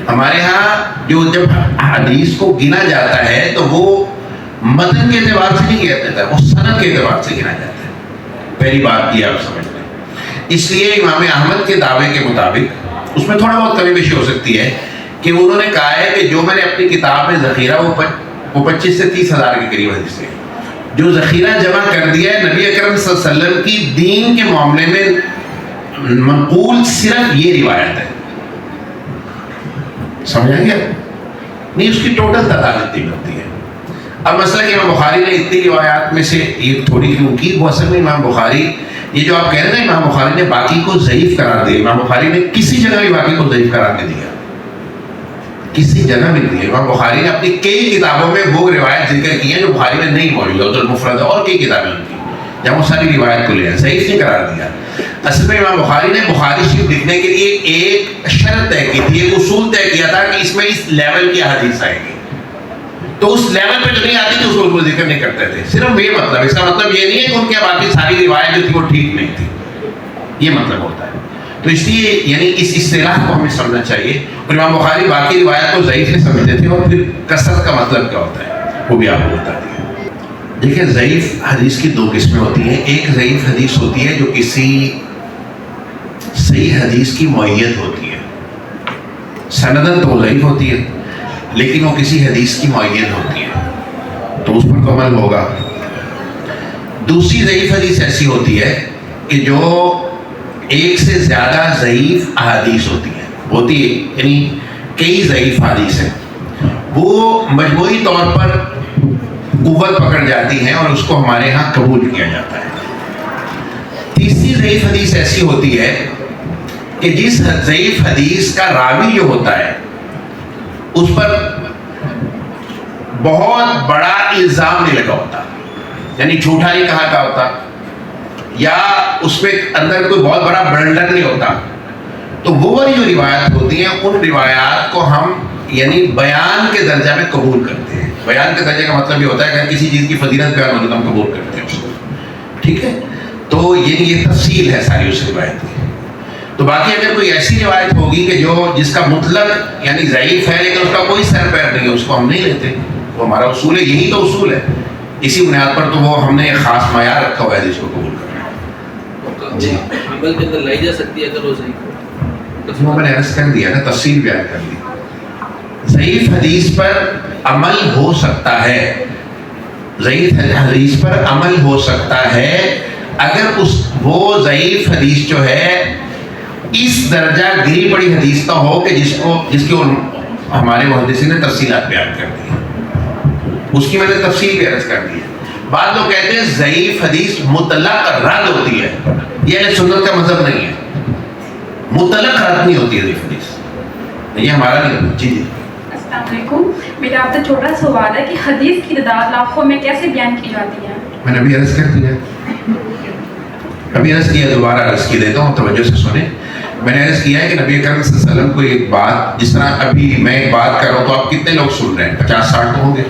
ہمارے ہاں جو جب حدیث کو گنا جاتا ہے تو وہ متن کے اعتبار سے نہیں گنا جاتا ہے, وہ سند کے اعتبار سے گنا جاتا ہے. پہلی بات یہ آپ سمجھ لیں. اس لیے امام احمد کے دعوے کے مطابق, اس میں تھوڑا بہت کمی بیشی ہو سکتی ہے, کہ انہوں نے کہا ہے کہ جو میں نے اپنی کتاب میں ذخیرہ وہ 25 سے 30 ہزار کے قریب حدیث ہے جو ذخیرہ جمع کر دیا ہے نبی اکرم صلی اللہ علیہ وسلم کی دین کے معاملے میں منقول صرف یہ روایت ہے. سمجھیں گے نہیں اس کی ٹوٹل تعداد اتنی بنتی ہے. اب مسئلہ کہ امام بخاری نے اتنی روایات میں سے یہ تھوڑی کیوں کی, وہ اصل میں امام بخاری یہ جو آپ کہہ رہے ہیں نا امام بخاری نے باقی کو ضعیف قرار دیا, امام بخاری نے کسی جگہ بھی باقی کو ضعیف قرار نہیں دیا, کسی جگہ بھی نہیں. امام بخاری نے اپنی کئی کتابوں میں وہ روایت ذکر کی ہیں جو بخاری میں نہیں موجود ہے, المفرد اور کئی کتابیں ان کی جہاں وہ ساری روایت کو لیا ضعیف نہیں قرار دیا. اصل میں امام بخاری نے بخاری شریف لکھنے کے لیے ایک شرط طے کی تھی, ایک اصول طے کیا تھا کہ اس میں اس لیول کی حدیث آئے گی, تو اس لیول پہ جو نہیں آتی تھی اس کو ذکر نہیں کرتے تھے. صرف یہ مطلب, اس کا مطلب یہ نہیں ہے کہ ان کے باقی ساری روایت جو تھی وہ ٹھیک نہیں تھی, یہ مطلب ہوتا ہے. تو اس لیے یعنی اس اصطلاح کو ہمیں سمجھنا چاہیے. اور امام بخاری باقی روایت کو ضعیف نہیں سمجھتے تھے, اور پھر کثرت کا مطلب کیا ہوتا ہے وہ بھی آپ کو بتا دیا. دیکھیں ضعیف حدیث کی دو قسمیں ہوتی ہیں. ایک ضعیف حدیث ہوتی ہے جو کسی صحیح حدیث کی معیت ہوتی ہے, سندن تو ضعیف ہوتی ہے لیکن وہ کسی حدیث کی معیت ہوتی ہے تو اس پر تو عمل ہوگا. دوسری ضعیف حدیث ایسی ہوتی ہے کہ جو ایک سے زیادہ ضعیف احادیث ہوتی ہے, یعنی کئی ضعیف حدیث ہیں, وہ مجموعی طور پر قوت پکڑ جاتی ہیں اور اس کو ہمارے ہاں قبول کیا جاتا ہے. تیسری ضعیف حدیث ایسی ہوتی ہے کہ جس ضعیف حدیث کا راوی جو ہوتا ہے اس پر بہت بڑا الزام نہیں لگا ہوتا, یعنی جھوٹا نہیں کہا کا ہوتا, یا اس میں اندر کوئی بہت بڑا بلنڈر نہیں ہوتا, تو وہ والی جو روایات ہوتی ہیں ان روایات کو ہم یعنی بیان کے درجہ میں قبول کرتے ہیں. بیان کے درجے کا مطلب یہ ہوتا ہے کہ کسی چیز کی فضیلت بیان ہوتی ہے تو ہم قبول کرتے ہیں اس کو, ٹھیک ہے. تو یہ تفصیل ہے ساری اس روایت کی. تو باقی اگر کوئی ایسی روایت ہوگی کہ جس کا مطلق یعنی ضعیف ہے لیکن اس کا کوئی سر پیر نہیں ہے, اس کو ہم نہیں لیتے. وہ ہمارا اصول ہے, یہی تو اصول ہے, اسی بنیاد پر تو وہ ہم نے ایک خاص معیار رکھا ہوا ہے جس کو قبول کرنا. جی عمل کے اندر لائی جا سکتی ہے اگر وہ ضعیف ہو, میں نے عرض کر دیا نا, تفصیل بیان کر دی. ضعیف حدیث پر عمل ہو سکتا ہے, ضعیف حدیث پر عمل ہو سکتا ہے اگر وہ ضعیف حدیث جو ہے اس درجہ گری پڑی حدیث کا ہو کہ جس کی ہمارے محدثین نے تفصیلات بیان کر دی. اس کی میں نے تفصیل بھی عرض کر دی ہے. بعض لوگ کہتے ہیں ضعیف حدیث مطلق رد ہوتی ہے, یہ اہل سنت کا مذہب نہیں ہے, مطلق رد نہیں ہوتی ہے ضعیف حدیث, یہ ہمارا نہیں ہے. جی السلام علیکم. میرا آپ سے چھوٹا سوال ہے کہ حدیث کی تعداد لاکھوں میں کیسے بیان کی جاتی ہے؟ میں نے ابھی عرض کر دیا, دوبارہ عرض کی دیتا ہوں, توجہ سے سنیں. میں نے عرض کیا ہے کہ نبی اکرم صلی اللہ علیہ وسلم کو ایک بات, جس طرح ابھی میں ایک بات کر رہا ہوں تو آپ کتنے لوگ سن رہے ہیں, 50-60 تو ہوں گے.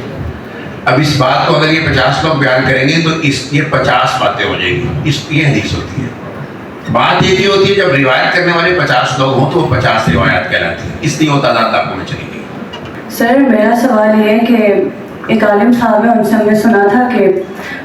اب اس بات کو اگر یہ 50 لوگ بیان کریں گے تو یہ 50 باتیں ہو جائیں گی. یہ حدیث ہوتی ہے. بات یہ ہوتی ہے جب روایت کرنے والے 50 لوگ ہوں تو وہ 50 روایات کہلاتی ہیں, اس لیے وہ تعداد آپ کو میں چلی گئی. سر میرا سوال یہ ہے کہ ایک عالم صاحب ہے, ان سے ہم نے سنا تھا کہ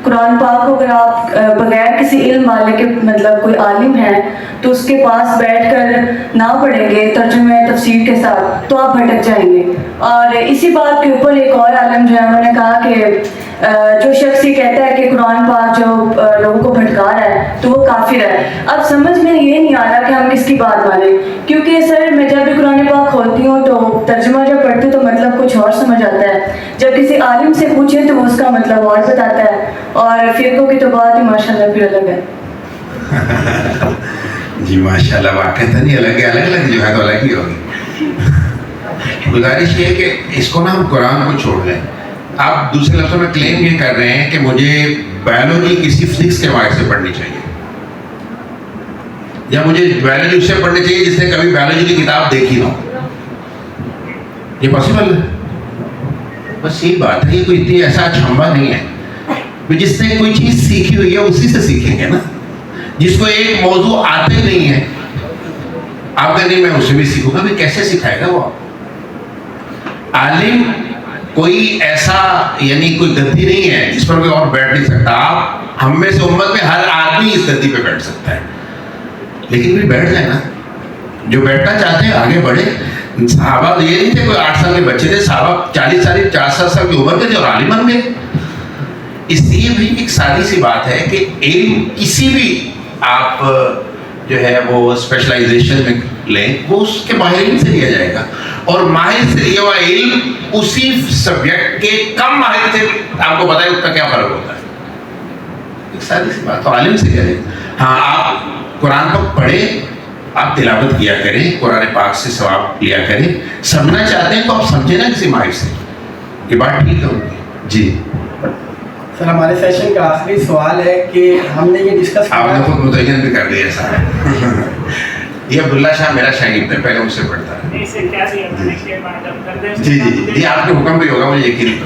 قرآن پاک کو اگر آپ بغیر کسی علم والے کے مطلب کوئی عالم ہے تو اس کے پاس بیٹھ کر نہ پڑھیں گے ترجمہ تفسیر کے ساتھ تو آپ بھٹک جائیں گے. اور اسی بات کے اوپر ایک اور عالم جو ہے انہوں نے کہا کہ جو شخص یہ کہتا ہے کہ قرآن پاک جو لوگوں کو بھٹکا رہا ہے تو وہ کافر ہے. اب سمجھ میں یہ نہیں آ رہا کہ ہم کس کی بات مانیں, کیونکہ سر میں جب بھی قرآن پاک کھولتی ہوں تو ترجمہ جب پڑھتی ہوں تو مطلب کچھ اور سمجھ آتا ہے, جب کسی عالم سے پوچھیں تو وہ اس کا مطلب اور بتاتا ہے, اور فرقوں کی تو بات ہی ماشاءاللہ پھر الگ ہے. جی ماشاءاللہ, واقعی نہیں الگ ہے, الگ جو ہے تو الگ ہی ہوگی. گزارش یہ ہے کہ اس کو نا ہم قرآن کو چھوڑ دیں. آپ دوسرے لفظوں میں کلیم یہ کر رہے ہیں کہ مجھے بایولوجی کسی فزکس کے مائر سے پڑھنی چاہیے, یا مجھے بایولوجی اس سے پڑھنی چاہیے جس نے کبھی بایولوجی کی کتاب دیکھی نہ ہو. یہ پاسبل ہے؟ بس یہی بات ہے, یہ کوئی اتنی ایسا چھمبا نہیں ہے. جس نے کوئی چیز سیکھی ہوئی ہے اسی سے سیکھیں گے نا. جس کو ایک موضوع آتا ہی نہیں ہے آپ کہتے ہیں میں اسے بھی سیکھوں گا, بھی کیسے سکھائے گا وہ؟ عالم کوئی ایسا یعنی کوئی گدی نہیں ہے جس پر کوئی اور بیٹھ نہیں سکتا. آپ ہم میں سے امت میں ہر آدمی اس گدی پہ بیٹھ سکتا ہے, لیکن پھر بیٹھ جائے نا. جو بیٹھنا چاہتے ہیں آگے بڑھے, صحابہ تو یہ نہیں تھے کوئی 8 سال کے بچے تھے, صحابہ 40 سال کی عمر کے تھے اور عالم بن گئے. اس لیے بھی ایک سادی سی بات ہے کہ علم کسی بھی آپ جو ہے وہ اسپیشلائزیشن میں لیں, وہ اس کے ماہرین سے لیا جائے گا, اور ماہر سے لیا ہوا علم اسی سبجیکٹ کے کم ماہر سے آپ کو پتا ہے اس کا کیا فرق ہوتا ہے. ایک سادی سی بات, تو عالم سے کریں. ہاں آپ قرآن کو پڑھیں, آپ تلاوت کیا کریں, قرآن پاک سے ثواب لیا کریں. سمجھنا چاہتے ہیں تو آپ سمجھیں نا کسی ماہر سے, یہ بات ٹھیک ہے. جی سر ہمارے سیشن کا آخری سوال ہے کہ ہم نے یہ ڈسکس آپ نے خود متعین بھی کر دیا صاحب. یہ عبداللہ شاہ میرا شاگرد ہے, پہلے مجھ سے پڑھتا ہے. جی جی جی آپ کے حکم بھی ہوگا, مجھے یقین نہیں.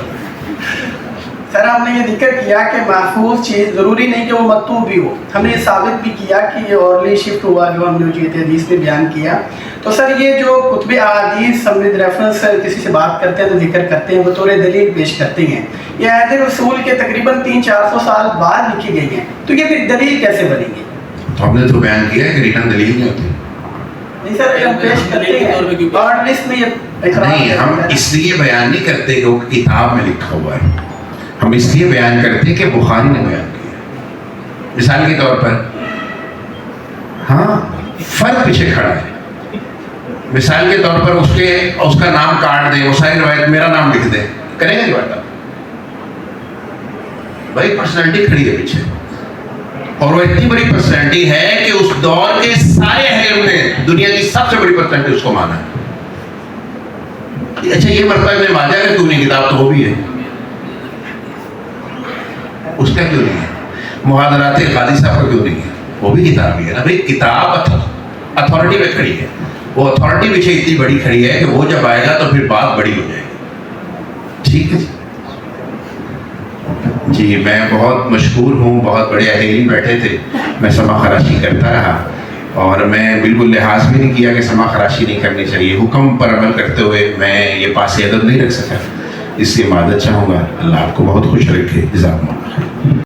سر ہم نے یہ ذکر کیا کہ محفوظ چیز ضروری نہیں کہ وہ مکتوب بھی ہو. ہم نے یہ ثابت بھی کیا کہ یہ اورلی شفٹ ہوا جو ہم نے چیز حدیث میں بیان کیا. تو سر یہ جو کتب احادیث ہم ریفرنس کسی سے بات کرتے ہیں تو ذکر کرتے ہیں, بطور دلیل پیش کرتے ہیں, یہ عہد رسول کے تقریباً 300-400 سال بعد لکھی گئی ہیں, تو یہ پھر دلیل کیسے بنے گی؟ تو ہم نے تو بیان کیا ہے کہ ریٹن دلیل نہیں ہوتی. نہیں سر ہم پیش کرتے ہیں اور لسٹ میں یہ نہیں, ہم اس لیے بیان نہیں کرتے کہ وہ کتاب میں لکھا ہوا ہے, ہم اس لیے بیان کرتے ہیں کہ بخاری نے بیان کیا. مثال کے طور پر ہاں فرق پیچھے کھڑا ہے. مثال کے طور پر اس کا نام کاٹ دیں, وہ ساری روایت میرا نام لکھ دیں, کریں گے بات؟ بڑی پرسنالٹی کھڑی ہے پیچھے, اور وہ اتنی بڑی پرسنالٹی ہے کہ اس دور کے سارے اہل علم نے دنیا کی سب سے بڑی پرسنالٹی اس کو مانا ہے. اچھا یہ مرتبہ ابن ماجہ کا کیوں نہیں کتاب, تو وہ بھی ہے, اس کا کیوں نہیں ہے. محاضرات قاضی صاحب کا کیوں نہیں ہے, وہ بھی کتاب ہی ہے نا بھائی. کتاب اتھارٹی پہ کھڑی ہے, وہ اتھارٹی پیچھے اتنی بڑی کھڑی ہے کہ وہ جب آئے گا تو پھر بات بڑی ہو جائے گی. ٹھیک ہے جی, میں بہت مشکور ہوں, بہت بڑے اہل علم بیٹھے تھے, میں سما خراشی کرتا رہا, اور میں بالکل لحاظ بھی نہیں کیا کہ سما خراشی نہیں کرنی چاہیے. حکم پر عمل کرتے ہوئے میں یہ پاس ادب نہیں رکھ سکا, اس لیے معذرت چاہوں گا. اللہ آپ کو بہت خوش رکھے. جزاکم اللہ خیر.